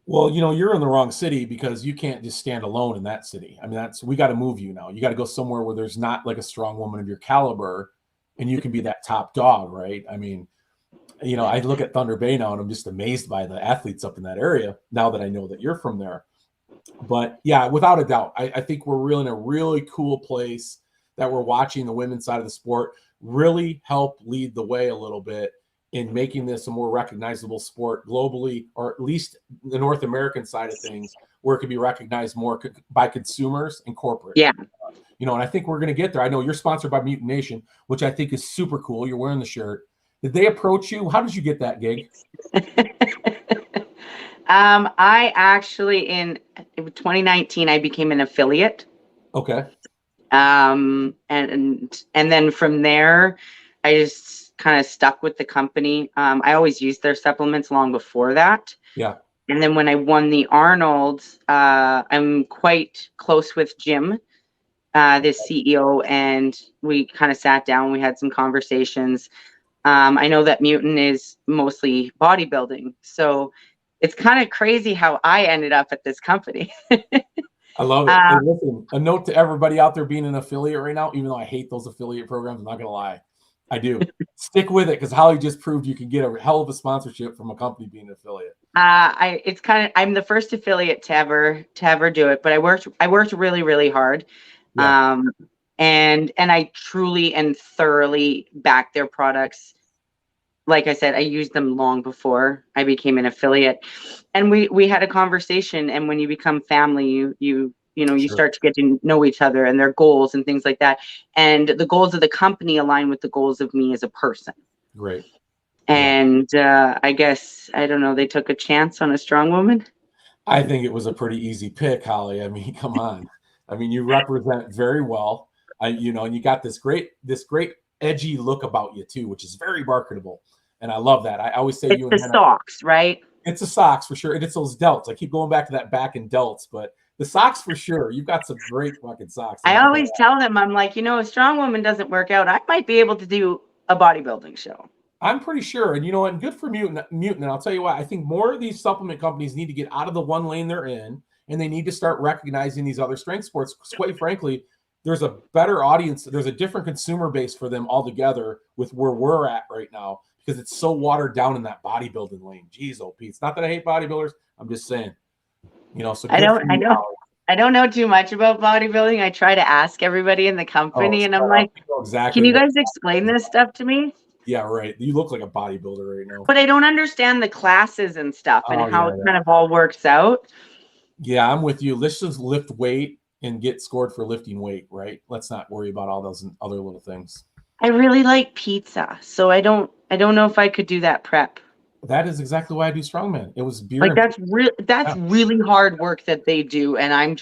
Well, you're in the wrong city because you can't just stand alone in that city. I mean, we got to move you now. You got to go somewhere where there's not like a strong woman of your caliber and you can be that top dog, right? I mean, I look at Thunder Bay now and I'm just amazed by the athletes up in that area now that I know that you're from there. But yeah, without a doubt, I think we're really in a really cool place that we're watching the women's side of the sport really help lead the way a little bit in making this a more recognizable sport globally, or at least the North American side of things, where it can be recognized more by consumers and corporate. Yeah. And I think we're going to get there. I know you're sponsored by Mutant Nation, which I think is super cool. You're wearing the shirt. Did they approach you? How did you get that gig? I actually, in 2019, I became an affiliate. Okay. And then from there, I just kind of stuck with the company. I always used their supplements long before that. Yeah. And then when I won the Arnold, I'm quite close with Jim, this CEO, and we kind of sat down. We had some conversations. I know that Mutant is mostly bodybuilding, so it's kind of crazy how I ended up at this company. I love it. Hey, listen, a note to everybody out there being an affiliate right now, even though I hate those affiliate programs, I'm not going to lie. I do. Stick with it because Holly just proved you can get a hell of a sponsorship from a company being an affiliate. I'm the first affiliate to ever do it, but I worked really, really hard. Yeah. And I truly and thoroughly back their products. Like I said, I used them long before I became an affiliate, and we had a conversation. And when you become family, you Sure. start to get to know each other and their goals and things like that. And the goals of the company align with the goals of me as a person. Great. And I guess, I don't know, they took a chance on a strong woman. I think it was a pretty easy pick, Holly. I mean, come on. I mean, you represent very well. And you got this great edgy look about you too, which is very marketable. And I love that. I always say it's you the socks, right? It's the socks for sure. And it's those delts. I keep going back to that back and delts, but the socks for sure. You've got some great fucking socks. I always tell them, I'm like, a strong woman doesn't work out. I might be able to do a bodybuilding show. I'm pretty sure. And and good for Mutant. And I'll tell you what, I think more of these supplement companies need to get out of the one lane they're in, and they need to start recognizing these other strength sports. Quite frankly, there's a better audience. There's a different consumer base for them altogether with where we're at right now, because it's so watered down in that bodybuilding lane. Jeez, oh Pete. It's not that I hate bodybuilders. I'm just saying, so I don't know too much about bodybuilding. I try to ask everybody in the company, and I'm like, exactly. Can you guys explain this stuff to me? Yeah, right. You look like a bodybuilder right now. But I don't understand the classes and stuff and how it kind of all works out. Yeah, I'm with you. Let's just lift weight and get scored for lifting weight, right? Let's not worry about all those other little things. I really like pizza, so I don't know if I could do that prep. That is exactly why I do strongman. It was beer. Like that's really hard work that they do, and I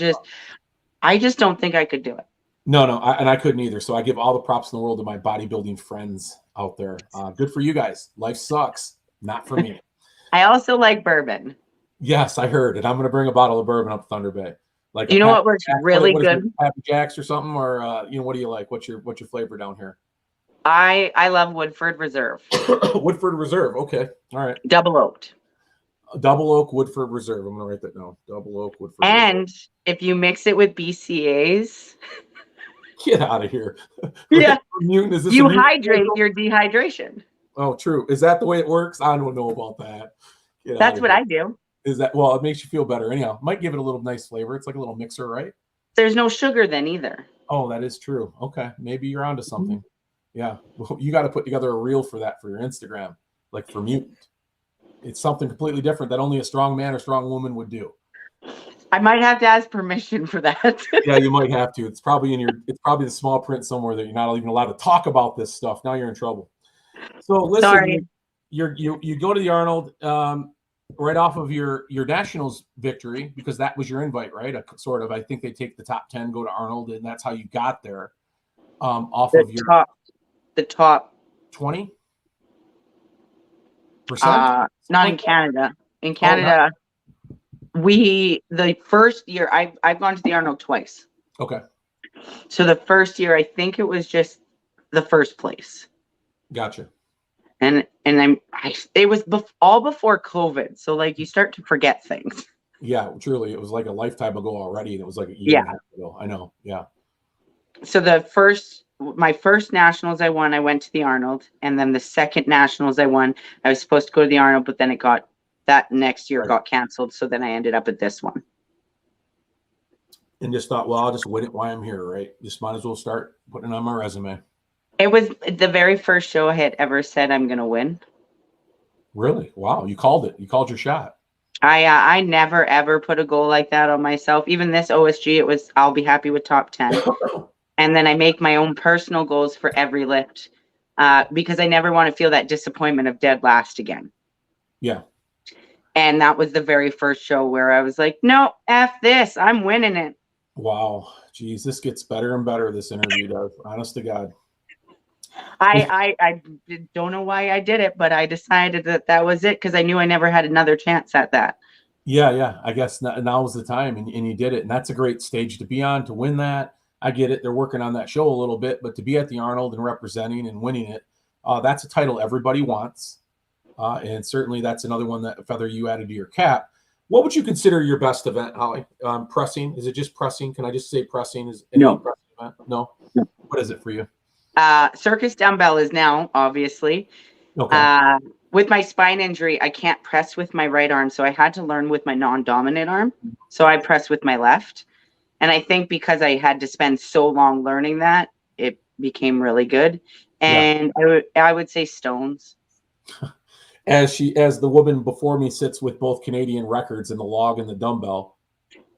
just don't think I could do it. No, I couldn't either. So I give all the props in the world to my bodybuilding friends out there. Good for you guys. Life sucks. Not for me. I also like bourbon. Yes, I heard it. I'm going to bring a bottle of bourbon up to Thunder Bay. Like, you know what works really good? Happy Jacks or something, or what do you like? What's your flavor down here? I love Woodford Reserve. Woodford Reserve. Okay, all right. Double oaked. Double oak Woodford Reserve. I'm going to write that down. Double oak Woodford. And Reserve. If you mix it with BCAAs. Get out of here. Yeah. You hydrate your dehydration. Oh, true. Is that the way it works? I don't know about that. That's what I do. Is that, well, it makes you feel better. Anyhow, might give it a little nice flavor. It's like a little mixer, right? There's no sugar then either. Oh, that is true. Okay. Maybe you're onto something. Mm-hmm. Yeah. Well, you got to put together a reel for that for your Instagram, like for Mutant. It's something completely different that only a strong man or strong woman would do. I might have to ask permission for that. Yeah, you might have to. It's probably it's probably the small print somewhere that you're not even allowed to talk about this stuff. Now you're in trouble. So listen, sorry. You go to the Arnold right off of your nationals victory, because that was your invite, right? I think they take the top 10, go to Arnold, and that's how you got there. The top 20%. Not in Canada. In Canada. The first year I've gone to the Arnold twice. Okay. So the first year, I think it was just the first place. Gotcha. And it was all before COVID. So like you start to forget things. Yeah, truly. It was like a lifetime ago already. And it was like a year and a half ago. I know. Yeah. So my first nationals I won, I went to the Arnold. And then the second nationals I won, I was supposed to go to the Arnold, but then that next year got canceled. So then I ended up at this one. And just thought, well, I'll just win it while I'm here, right? Just might as well start putting it on my resume. It was the very first show I had ever said I'm going to win. Really? Wow. You called it. You called your shot. I never, ever put a goal like that on myself. Even this OSG, it was, I'll be happy with top 10. And then I make my own personal goals for every lift because I never want to feel that disappointment of dead last again. Yeah. And that was the very first show where I was like, no, F this, I'm winning it. Wow. Geez, this gets better and better, this interview does. Honest to God. I don't know why I did it, but I decided that was it because I knew I never had another chance at that. Yeah. I guess now was the time, and you did it. And that's a great stage to be on, to win that. I get it. They're working on that show a little bit, but to be at the Arnold and representing and winning it, that's a title everybody wants. And certainly that's another one that feather you added to your cap. What would you consider your best event, Holly? Pressing? Is it just pressing? Can I just say pressing? Is no pressing event? No. What is it for you? Circus dumbbell is now, obviously. Okay. With my spine injury, I can't press with my right arm, so I had to learn with my non-dominant arm. So I press with my left. And I think because I had to spend so long learning that, it became really good. And I would say stones. As the woman before me sits with both Canadian records and the log and the dumbbell,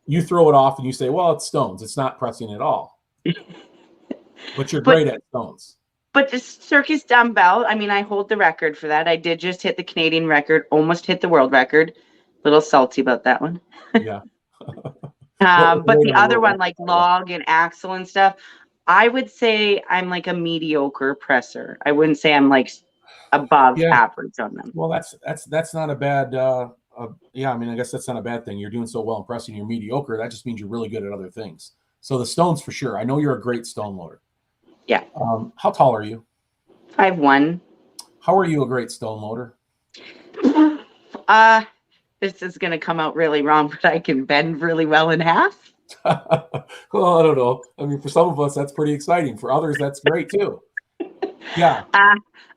you throw it off and you say, well, it's stones. It's not pressing at all. But you're great at stones. But the circus dumbbell, I mean, I hold the record for that. I did just hit the Canadian record, almost hit the world record. A little salty about that one. Yeah. But the other one, like log and axle and stuff, I would say I'm like a mediocre presser. I wouldn't say I'm like above average on them. Well, that's not a bad. I mean, I guess that's not a bad thing. You're doing so well in pressing. You're mediocre. That just means you're really good at other things. So the stones for sure. I know you're a great stone loader. Yeah. How tall are you? 5'1". How are you a great stone loader? This is going to come out really wrong, but I can bend really well in half. Well, I don't know. I mean, for some of us, that's pretty exciting. For others, that's great too. Yeah.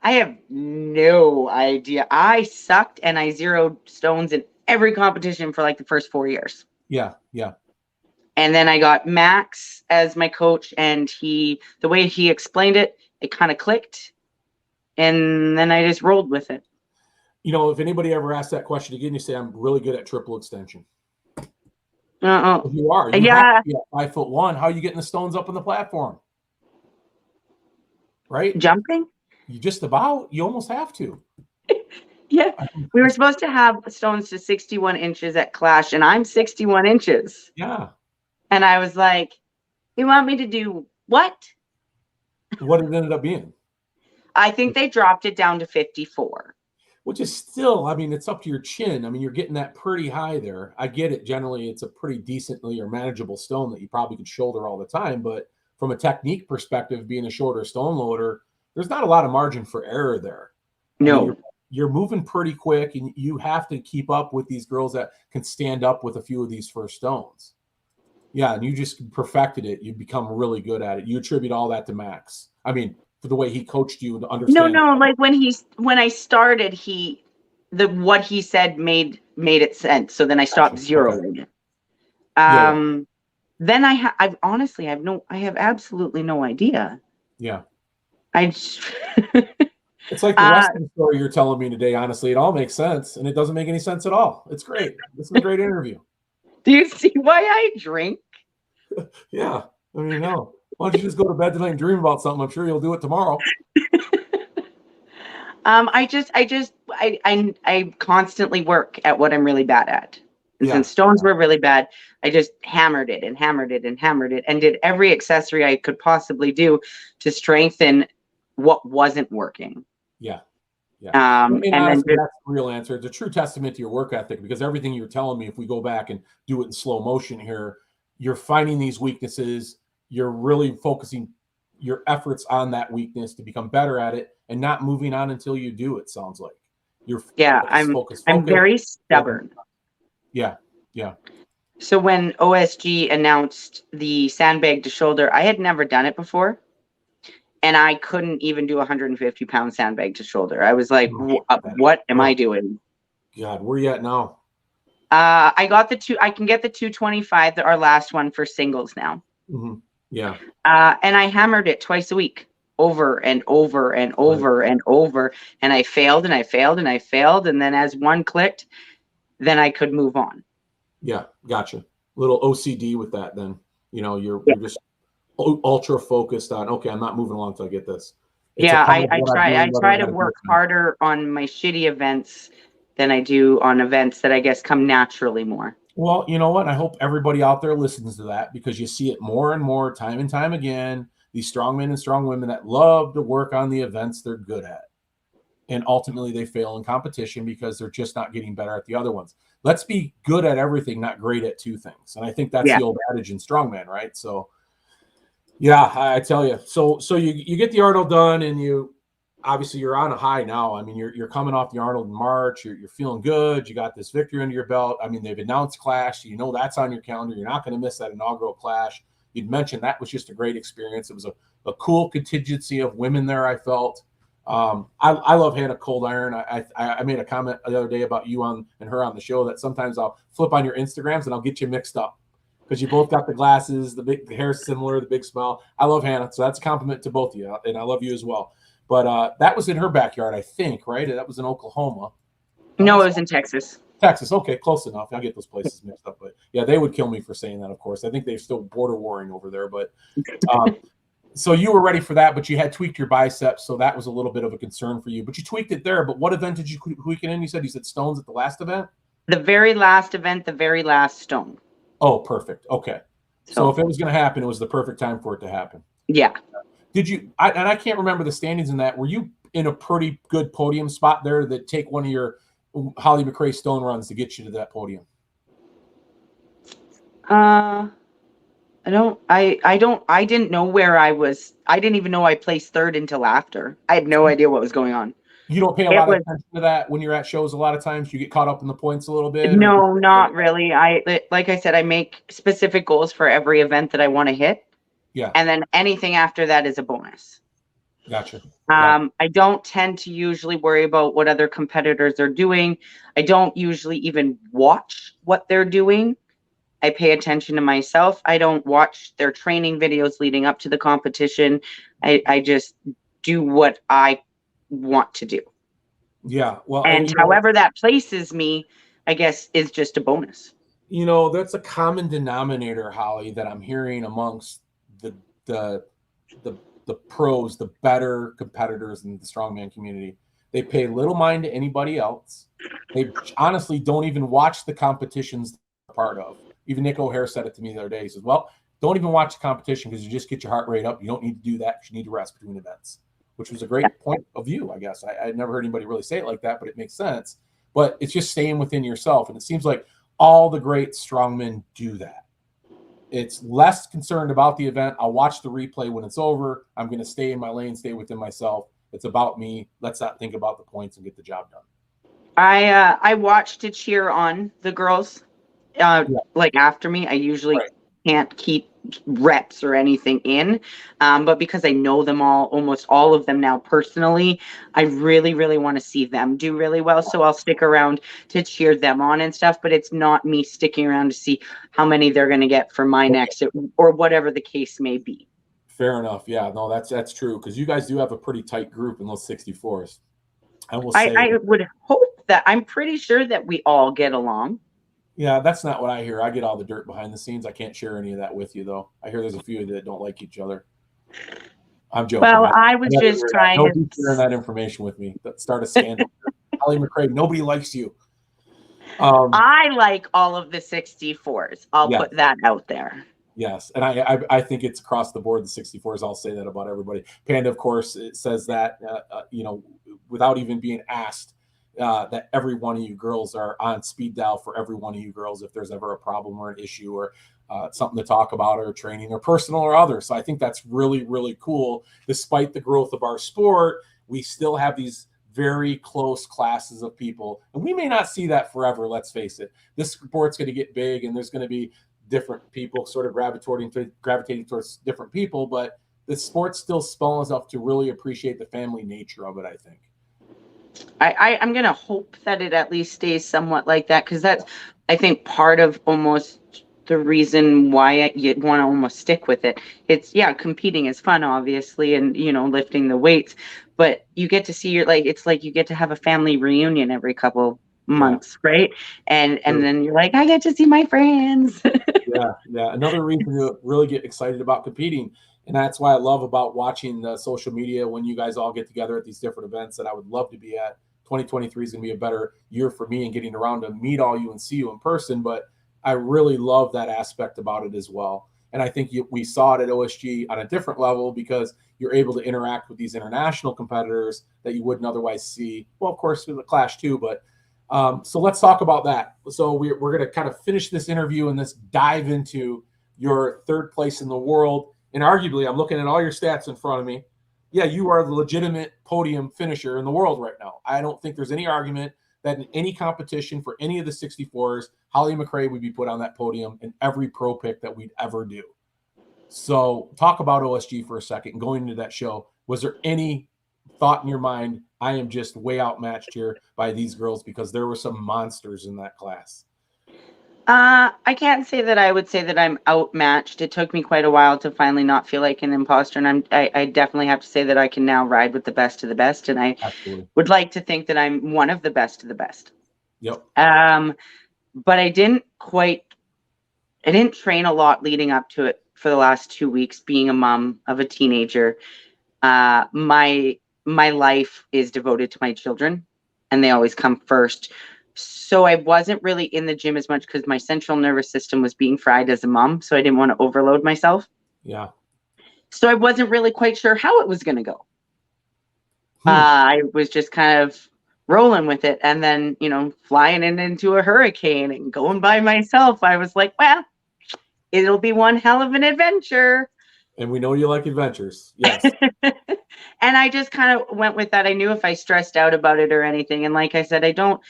I have no idea. I sucked and I zeroed stones in every competition for like the first 4 years. Yeah. And then I got Max as my coach, and the way he explained it, it kind of clicked. And then I just rolled with it. You know, if anybody ever asks that question again, you say, I'm really good at triple extension. You are. You have to be at 5'1". How are you getting the stones up on the platform? Right? Jumping? You just about. You almost have to. Yeah. We were supposed to have stones to 61 inches at Clash, and I'm 61 inches. Yeah. And I was like, you want me to do what? What it ended up being? I think they dropped it down to 54. Which is still, I mean, it's up to your chin. I mean, you're getting that pretty high there. I get it. Generally, it's a pretty decently or manageable stone that you probably could shoulder all the time. But from a technique perspective, being a shorter stone loader, there's not a lot of margin for error there. No. I mean, you're moving pretty quick, and you have to keep up with these girls that can stand up with a few of these first stones. Yeah, and you just perfected it. You become really good at it. You attribute all that to Max. I mean, for the way he coached you to understand. No, like when I started, what he said made it sense. So then I stopped zeroing it. Then I honestly have absolutely no idea. Yeah. It's like the rest of the story you're telling me today. Honestly, it all makes sense, and it doesn't make any sense at all. It's great. This is a great interview. Do you see why I drink? Yeah. I mean, no. Why don't you just go to bed tonight and dream about something? I'm sure you'll do it tomorrow. I constantly work at what I'm really bad at. And since stones were really bad, I just hammered it and hammered it and hammered it and did every accessory I could possibly do to strengthen what wasn't working. Yeah. And honestly, that's the real answer. It's a true testament to your work ethic, because everything you're telling me, if we go back and do it in slow motion here, you're finding these weaknesses, you're really focusing your efforts on that weakness to become better at it and not moving on until you do. It sounds like you're I'm very stubborn. Yeah. Yeah. So when OSG announced the sandbag to shoulder, I had never done it before. And I couldn't even do 150-pound sandbag to shoulder. I was like, what am I doing? God, where are you at now? I can get the 225, our last one for singles now. Mm-hmm. Yeah. And I hammered it twice a week, over and over and over and over. And I failed and I failed and I failed. And then as one clicked, then I could move on. Yeah. Gotcha. Little OCD with that then. You're just ultra focused on, okay, I'm not moving along until I get this. I try to work harder on my shitty events than I do on events that I guess come naturally more. Well, you know what? I hope everybody out there listens to that, because you see it more and more, time and time again. These strong men and strong women that love to work on the events they're good at. And ultimately they fail in competition because they're just not getting better at the other ones. Let's be good at everything, not great at two things. And I think that's the old adage in strongman, right? So yeah, I tell you. So you get the Arnold done, and obviously you're on a high now. I mean, you're coming off the Arnold in March. You're feeling good. You got this victory under your belt. I mean, they've announced Clash. That's on your calendar. You're not going to miss that inaugural Clash. You'd mentioned that was just a great experience. It was a cool contingency of women there, I felt. I love Hannah Cold Iron. I made a comment the other day about you and her on the show that sometimes I'll flip on your Instagrams and I'll get you mixed up, because you both got the glasses, the hair's similar, the big smile. I love Hannah, so that's a compliment to both of you, and I love you as well. But that was in her backyard, I think, right? That was in Oklahoma. No, it was in Texas. Texas, okay, close enough. I get those places mixed up, but yeah, they would kill me for saying that, of course. I think they're still border warring over there, but so you were ready for that, but you had tweaked your biceps, so that was a little bit of a concern for you. But you tweaked it there. But what event did you tweak it in? You said Stones at the last event? The very last event, the very last Stone. Oh, perfect. Okay. So if it was going to happen, it was the perfect time for it to happen. Yeah. Did you, and I can't remember the standings in that, were you in a pretty good podium spot there that take one of your Holly McRae Stone runs to get you to that podium? I didn't know where I was. I didn't even know I placed third until after. I had no idea what was going on. You don't pay a lot of attention to that when you're at shows. A lot of times you get caught up in the points a little bit. No, not really. Like I said, I make specific goals for every event that I want to hit. Yeah. And then anything after that is a bonus. Gotcha. I don't tend to usually worry about what other competitors are doing. I don't usually even watch what they're doing. I pay attention to myself. I don't watch their training videos leading up to the competition. I just do what I want to do. Yeah. Well, and however that places me, I guess, is just a bonus. That's a common denominator, Holly, that I'm hearing amongst the pros, the better competitors in the strongman community. They pay little mind to anybody else. They honestly don't even watch the competitions they're part of. Even Nick O'Hare said it to me the other day. He says, well, don't even watch the competition because you just get your heart rate up. You don't need to do that because you need to rest between events, which was a great point of view, I guess. I never heard anybody really say it like that, but it makes sense. But it's just staying within yourself. And it seems like all the great strongmen do that. It's less concerned about the event. I'll watch the replay when it's over. I'm going to stay in my lane, stay within myself. It's about me. Let's not think about the points and get the job done. I watched to cheer on the girls. Like after me, I usually can't keep reps or anything in, but because I know them almost all of them now personally, I really, really want to see them do really well. So I'll stick around to cheer them on and stuff, but it's not me sticking around to see how many they're going to get for my next or whatever the case may be. Fair enough. Yeah, no, that's true, because you guys do have a pretty tight group in those 64s. I would hope that, I'm pretty sure that we all get along. Yeah, that's not what I hear. I get all the dirt behind the scenes. I can't share any of that with you, though. I hear there's a few that don't like each other. I'm joking. Well, I was just trying to share that information with me. Start a scandal. Holly McRae, nobody likes you. I like all of the 64s. I'll put that out there. Yes, and I think it's across the board, the 64s. I'll say that about everybody. Panda, of course, it says that, without even being asked, that every one of you girls are on speed dial for every one of you girls if there's ever a problem or an issue, or something to talk about, or training, or personal, or other. So I think that's really, really cool. Despite the growth of our sport, we still have these very close classes of people, and we may not see that forever. Let's face it, this sport's going to get big, and there's going to be different people sort of gravitating towards different people, but the sport's still small enough to really appreciate the family nature of it, I think. I'm going to hope that it at least stays somewhat like that, because that's, I think, part of almost the reason why you'd want to almost stick with it. It's, yeah, competing is fun, obviously, and, you know, lifting the weights, but you get to see it's like you get to have a family reunion every couple months, right? And then you're like, I get to see my friends. Yeah. Another reason to really get excited about competing. And that's why I love about watching the social media when you guys all get together at these different events that I would love to be at. 2023 is going to be a better year for me in getting around to meet all you and see you in person. But I really love that aspect about it as well. And I think we saw it at OSG on a different level, because you're able to interact with these international competitors that you wouldn't otherwise see. Well, of course, with the Clash too, but so let's talk about that. So we're going to kind of finish this interview and let's dive into your third place in the world. And arguably, I'm looking at all your stats in front of me. Yeah, you are the legitimate podium finisher in the world right now. I don't think there's any argument that in any competition for any of the 64s, Holly McRae would be put on that podium in every pro pick that we'd ever do. So talk about OSG for a second. Going into that show, was there any thought in your mind, I am just way outmatched here by these girls, because there were some monsters in that class? I can't say that I would say that I'm outmatched. It took me quite a while to finally not feel like an imposter, and I definitely have to say that I can now ride with the best of the best, and I would like to think that I'm one of the best of the best. Yep. But I didn't train a lot leading up to it for the last 2 weeks. Being a mom of a teenager, my life is devoted to my children, and they always come first. So I wasn't really in the gym as much because my central nervous system was being fried as a mom. So I didn't want to overload myself. Yeah. So I wasn't really quite sure how it was going to go. I was just kind of rolling with it. And then, you know, flying into a hurricane and going by myself, I was like, well, it'll be one hell of an adventure. And we know you like adventures. Yes. And I just kind of went with that. I knew if I stressed out about it or anything. And like I said, I don't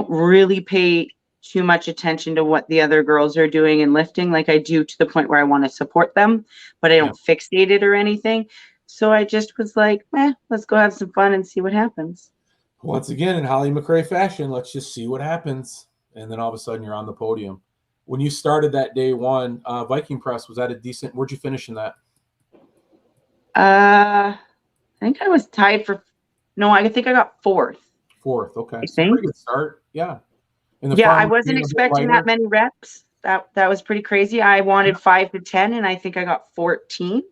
really pay too much attention to what the other girls are doing and lifting, like I do to the point where I want to support them, but I don't fixate it or anything. So I just was like, let's go have some fun and see what happens. Once again, in Holly McRae fashion, let's just see what happens. And then all of a sudden you're on the podium. When you started that day one, Viking press, was that a decent, where'd you finish in that? I think I was tied for, no, I think I got fourth. Fourth, okay. So pretty good start, yeah. I wasn't expecting that many reps. That was pretty crazy. I wanted 5 to 10, and I think I got 14.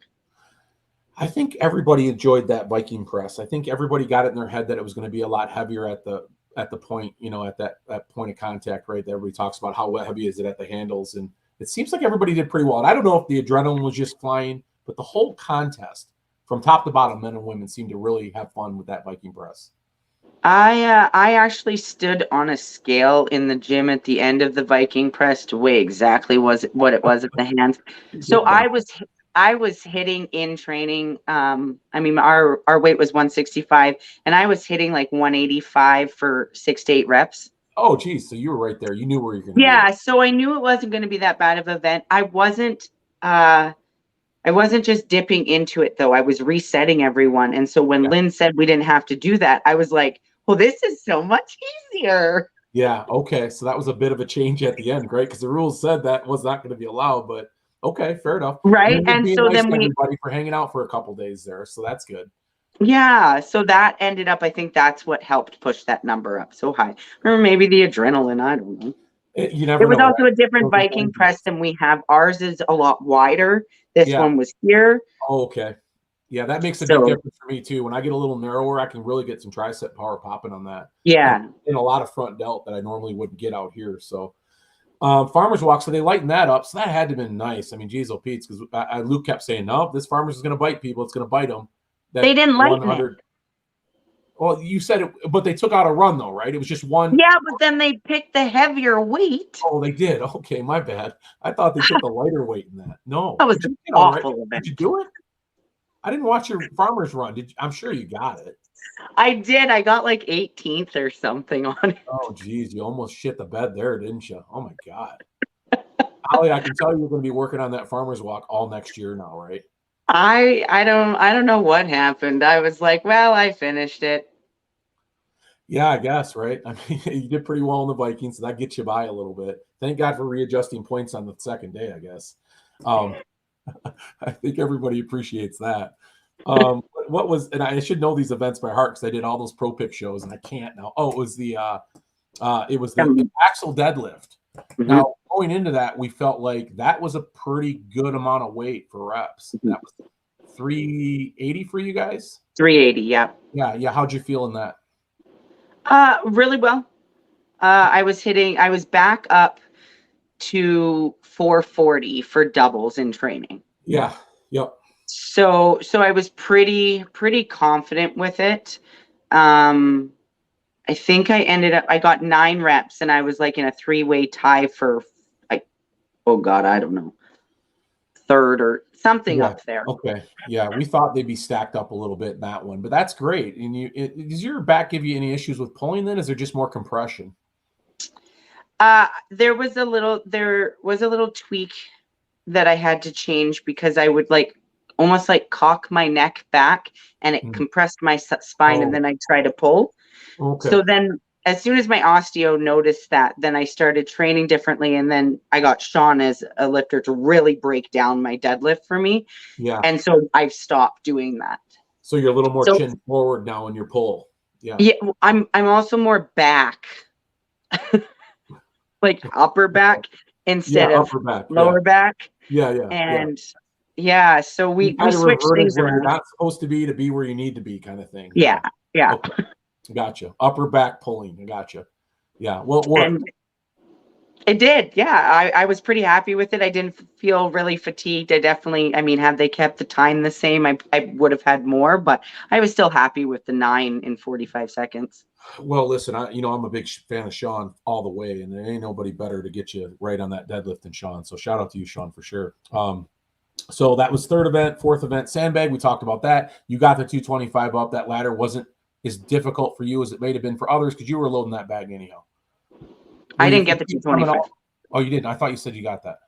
I think everybody enjoyed that Viking press. I think everybody got it in their head that it was going to be a lot heavier at the point, you know, at that point of contact, right? That everybody talks about how heavy is it at the handles, and it seems like everybody did pretty well. And I don't know if the adrenaline was just flying, but the whole contest from top to bottom, men and women, seemed to really have fun with that Viking press. I actually stood on a scale in the gym at the end of the Viking press to weigh exactly what it was at the hands. So I was hitting in training. I mean, our weight was 165, and I was hitting like 185 for 6 to 8 reps. Oh, geez. So you were right there. You knew where you were going to be. Yeah. So I knew it wasn't going to be that bad of an event. I wasn't just dipping into it, though. I was resetting everyone. And so when Lynn said we didn't have to do that, I was like, well, this is so much easier. Yeah. Okay. So that was a bit of a change at the end, right? Because the rules said that was not going to be allowed, but okay, fair enough. Right. And so nice then everybody for hanging out for a couple days there. So that's good. Yeah. So that ended up, I think that's what helped push that number up so high. Or maybe the adrenaline. I don't know. You never know. It was also a different Viking press than we have. Ours is a lot wider. This one was here. Oh, okay. Yeah, that makes a big difference for me too. When I get a little narrower, I can really get some tricep power popping on that. Yeah. And a lot of front delt that I normally wouldn't get out here. So farmer's walk, so they lightened that up. So that had to have been nice. I mean, geez, Pete's, because Luke kept saying, no, this farmer's is going to bite people. It's going to bite them. They didn't lighten it. Well, you said it, but they took out a run though, right? It was just one. Yeah, but then they picked the heavier weight. Oh, they did. Okay, my bad. I thought they took the lighter weight in that. No, That was did you an get all right? awful event. Did you do it? I didn't watch your farmer's run. Did you? I'm sure you got it. I did. I got like 18th or something on it. Oh, geez, you almost shit the bed there, didn't you? Oh my God, Holly, I can tell you're going to be working on that farmer's walk all next year now, right? I don't know what happened. I was like, well, I finished it. Yeah, I guess, right? I mean, you did pretty well in the Vikings, so that gets you by a little bit. Thank God for readjusting points on the second day, I guess. I think everybody appreciates that. What was, and I should know these events by heart because I did all those pro pick shows and I can't now. Oh, it was the axle deadlift. Mm-hmm. Now, going into that, we felt like that was a pretty good amount of weight for reps. Mm-hmm. That was 380 for you guys? 380, yeah. Yeah. How'd you feel in that? Really well. I was back up to 440 for doubles in training. Yeah. Yep. So I was pretty confident with it. I think I got 9 reps and I was like in a 3-way tie for like, oh God, I don't know, 3rd or something up there. Okay. Yeah. We thought they'd be stacked up a little bit in that one, but that's great. And does your back give you any issues with pulling then? Is there just more compression? There was a little tweak that I had to change because I would like almost like cock my neck back and it compressed my spine and then I try to pull. Okay. So then as soon as my osteo noticed that, then I started training differently. And then I got Sean as a lifter to really break down my deadlift for me. Yeah. And so I've stopped doing that. So you're a little more chin forward now in your pull. Yeah. Yeah. I'm also more back, like upper back instead of lower back. Yeah. And so we switched things where around. You're not supposed to be where you need to be kind of thing. Yeah. Okay. Gotcha. Upper back pulling. I gotcha. Yeah. Well, it worked. It did. Yeah. I was pretty happy with it. I didn't feel really fatigued. Had they kept the time the same, I would have had more, but I was still happy with the 9 in 45 seconds. Well, listen, I'm a big fan of Sean all the way, and there ain't nobody better to get you right on that deadlift than Sean. So shout out to you, Sean, for sure. So that was 3rd event, 4th event, sandbag. We talked about that. You got the 225 up. That ladder wasn't as difficult for you as it may have been for others because you were loading that bag anyhow. I didn't get the 225. Oh, you didn't? I thought you said you got that.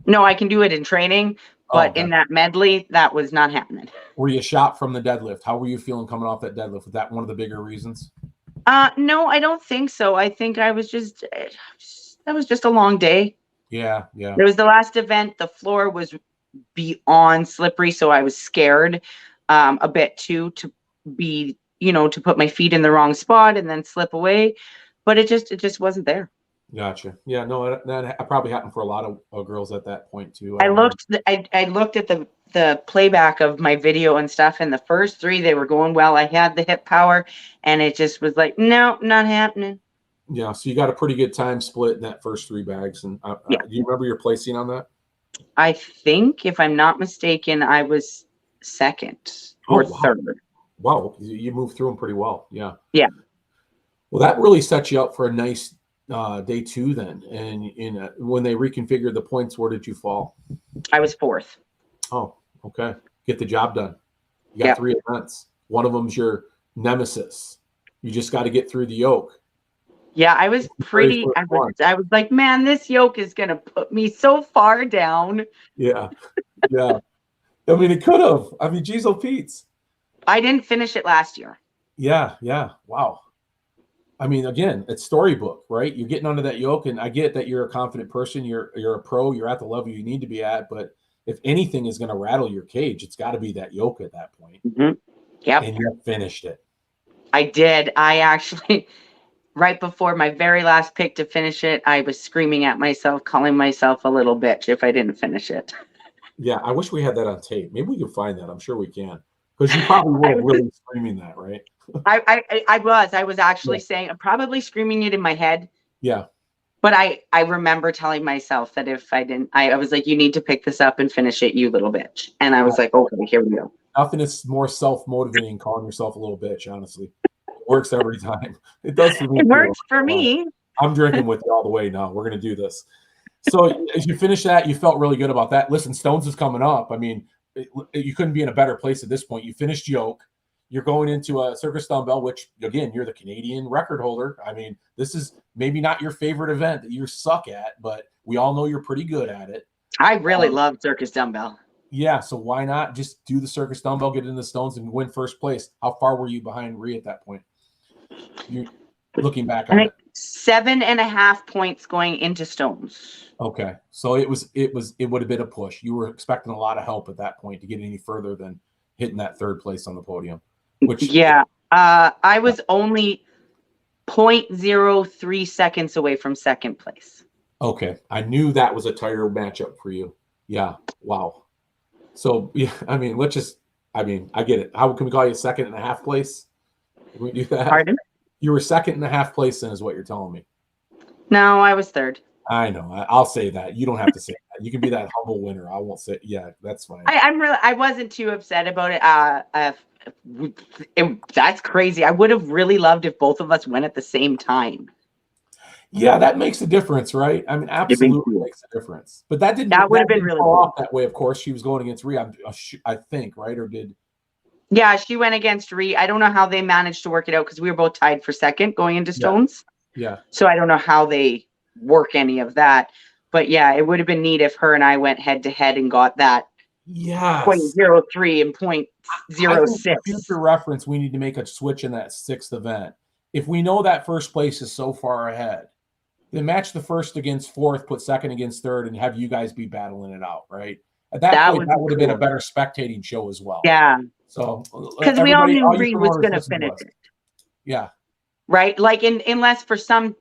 No, I can do it in training, but in that medley, that was not happening. Were you shot from the deadlift? How were you feeling coming off that deadlift? Was that one of the bigger reasons? No, I don't think so. I think that was just a long day. Yeah. It was the last event. The floor was beyond slippery, so I was scared a bit too to be, to put my feet in the wrong spot and then slip away. But it just wasn't there. Gotcha. Yeah, no, that probably happened for a lot of girls at that point too. I looked at the playback of my video and stuff, and the first 3 they were going well. I had the hip power, and it just was like, no, not happening. Yeah, so you got a pretty good time split in that first 3 bags, and do you remember your placing on that? I think, if I'm not mistaken, I was 2nd or 3rd. Wow, you moved through them pretty well. Yeah. Yeah. Well, that really set you up for a nice day 2 then. And when they reconfigured the points, where did you fall? I was 4th. Oh, okay. Get the job done. You got 3 events. One of them's your nemesis. You just got to get through the yoke. Yeah, I was I was like, man, this yoke is going to put me so far down. Yeah. I mean, it could have. I mean, geez, oh, Pete's. I didn't finish it last year. Yeah. Wow. I mean, again, it's storybook, right? You're getting under that yoke, and I get that you're a confident person. You're a pro. You're at the level you need to be at. But if anything is going to rattle your cage, it's got to be that yoke at that point. Mm-hmm. Yep. And you finished it. I did. I actually, right before my very last pick to finish it, I was screaming at myself, calling myself a little bitch if I didn't finish it. Yeah, I wish we had that on tape. Maybe we can find that. I'm sure we can. Because you probably were really screaming that, right? I was actually saying, I'm probably screaming it in my head. Yeah. But I remember telling myself that if I didn't, I was like, you need to pick this up and finish it, you little bitch. And I was like, okay, here we go. Nothing is more self-motivating than calling yourself a little bitch, honestly. works every time. It does for me. It works for me. I'm drinking with you all the way now. We're going to do this. So as you finish that, you felt really good about that. Listen, Stones is coming up. I mean, you couldn't be in a better place at this point. You finished Yoke. You're going into a Circus Dumbbell, which, again, you're the Canadian record holder. I mean, this is maybe not your favorite event that you suck at, but we all know you're pretty good at it. I really love Circus Dumbbell. Yeah, so why not just do the Circus Dumbbell, get in the Stones, and win first place? How far were you behind Rhea at that point? You looking back on it. 7.5 points going into Stones. Okay, so it would have been a push. You were expecting a lot of help at that point to get any further than hitting that third place on the podium. Which I was only 0.03 seconds away from second place. Okay, I knew that was a tighter matchup for you. Yeah, wow. So yeah, I mean, I get it. How can we call you 2.5 place? Can we do that? Pardon? You were 2.5 place then, is what you're telling me. No, I was third. I know. I'll say that. You don't have to say that. You can be that humble winner. I won't say. Yeah, that's fine. I wasn't too upset about it. That's crazy. I would have really loved if both of us went at the same time. Yeah, that makes a difference, right? I mean, absolutely makes a difference. But that would have been really off that way. Of course, she was going against Rhea, I think, right? Or did? Yeah, she went against Rhea. I don't know how they managed to work it out because we were both tied for second going into Stones. Yeah. So I don't know how they work any of that. But yeah, it would have been neat if her and I went head to head and got that 0.03 and 0.06. For future reference, we need to make a switch in that sixth event. If we know that first place is so far ahead, then match the first against fourth, put second against third, and have you guys be battling it out, right? At that point, that would have been a better spectating show as well. Yeah. So because we all knew Reed was going to finish it. Yeah. Right. Like unless for some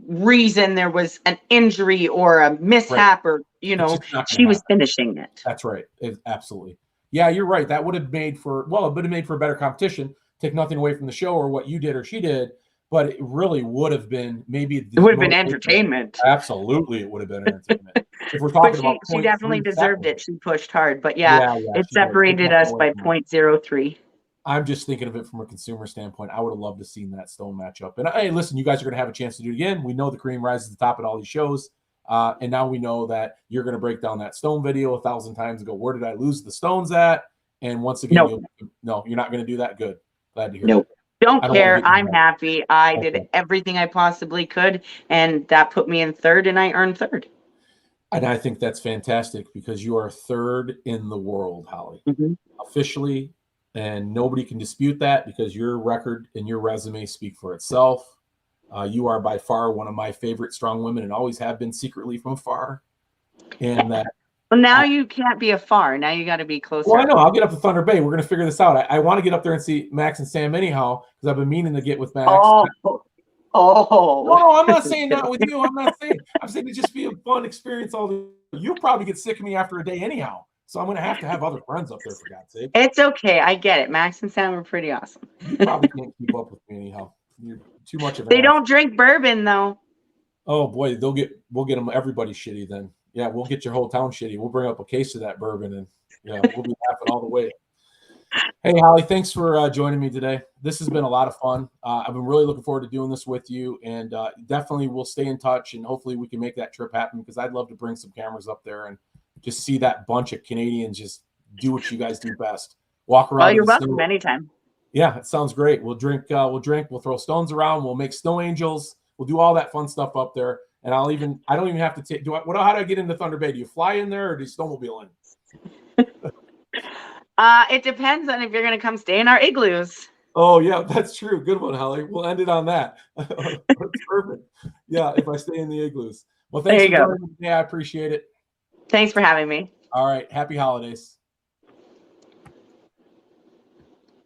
reason there was an injury or a mishap, or she was finishing it. That's right. Absolutely. Yeah, you're right. That would have made for a better competition. Take nothing away from the show or what you did or she did, but it really would have been it would have been entertainment. Absolutely, it would have been entertainment. If we're talking about she definitely deserved it. She pushed hard, but it separated us by 0.03. I'm just thinking of it from a consumer standpoint. I would have loved to have seen that Stone matchup. And hey, listen, you guys are going to have a chance to do it again. We know the cream rises to the top at all these shows. And now we know that you're going to break down that Stone video 1,000 times and go, where did I lose the Stones at? And once again, no, you're not going to do that. Good. Glad to hear that. Don't care. I'm happy. I did everything I possibly could. And that put me in third, and I earned third. And I think that's fantastic because you are third in the world, Holly. Mm-hmm. Officially. And nobody can dispute that because your record and your resume speak for itself. You are by far one of my favorite strong women and always have been secretly from afar. And that. Well, now you can't be afar. Now you got to be closer. Well, I know. I'll get up to Thunder Bay. We're going to figure this out. I want to get up there and see Max and Sam anyhow because I've been meaning to get with Max. Oh. No, I'm not saying that with you. I'm saying it just be a fun experience. You'll probably get sick of me after a day anyhow. So I'm going to have other friends up there, for God's sake. It's okay. I get it. Max and Sam are pretty awesome. You probably can't keep up with me anyhow. You're too much of They don't drink bourbon, though. Oh, boy. We'll get them. Everybody shitty then. Yeah, we'll get your whole town shitty. We'll bring up a case of that bourbon, and we'll be laughing all the way. Hey, Holly, thanks for joining me today. This has been a lot of fun. I've been really looking forward to doing this with you, and definitely we'll stay in touch, and hopefully we can make that trip happen because I'd love to bring some cameras up there and just see that bunch of Canadians just do what you guys do best. Walk around. Oh, you're welcome anytime. Yeah, it sounds great. We'll drink. We'll throw stones around. We'll make snow angels. We'll do all that fun stuff up there. And I don't even have to take. How do I get into Thunder Bay? Do you fly in there or do you snowmobile in? It depends on if you're going to come stay in our igloos. Oh yeah, that's true. Good one, Holly. We'll end it on that. That's perfect. Yeah, if I stay in the igloos. Well, thanks for joining me today. I appreciate it. Thanks for having me. All right. Happy holidays.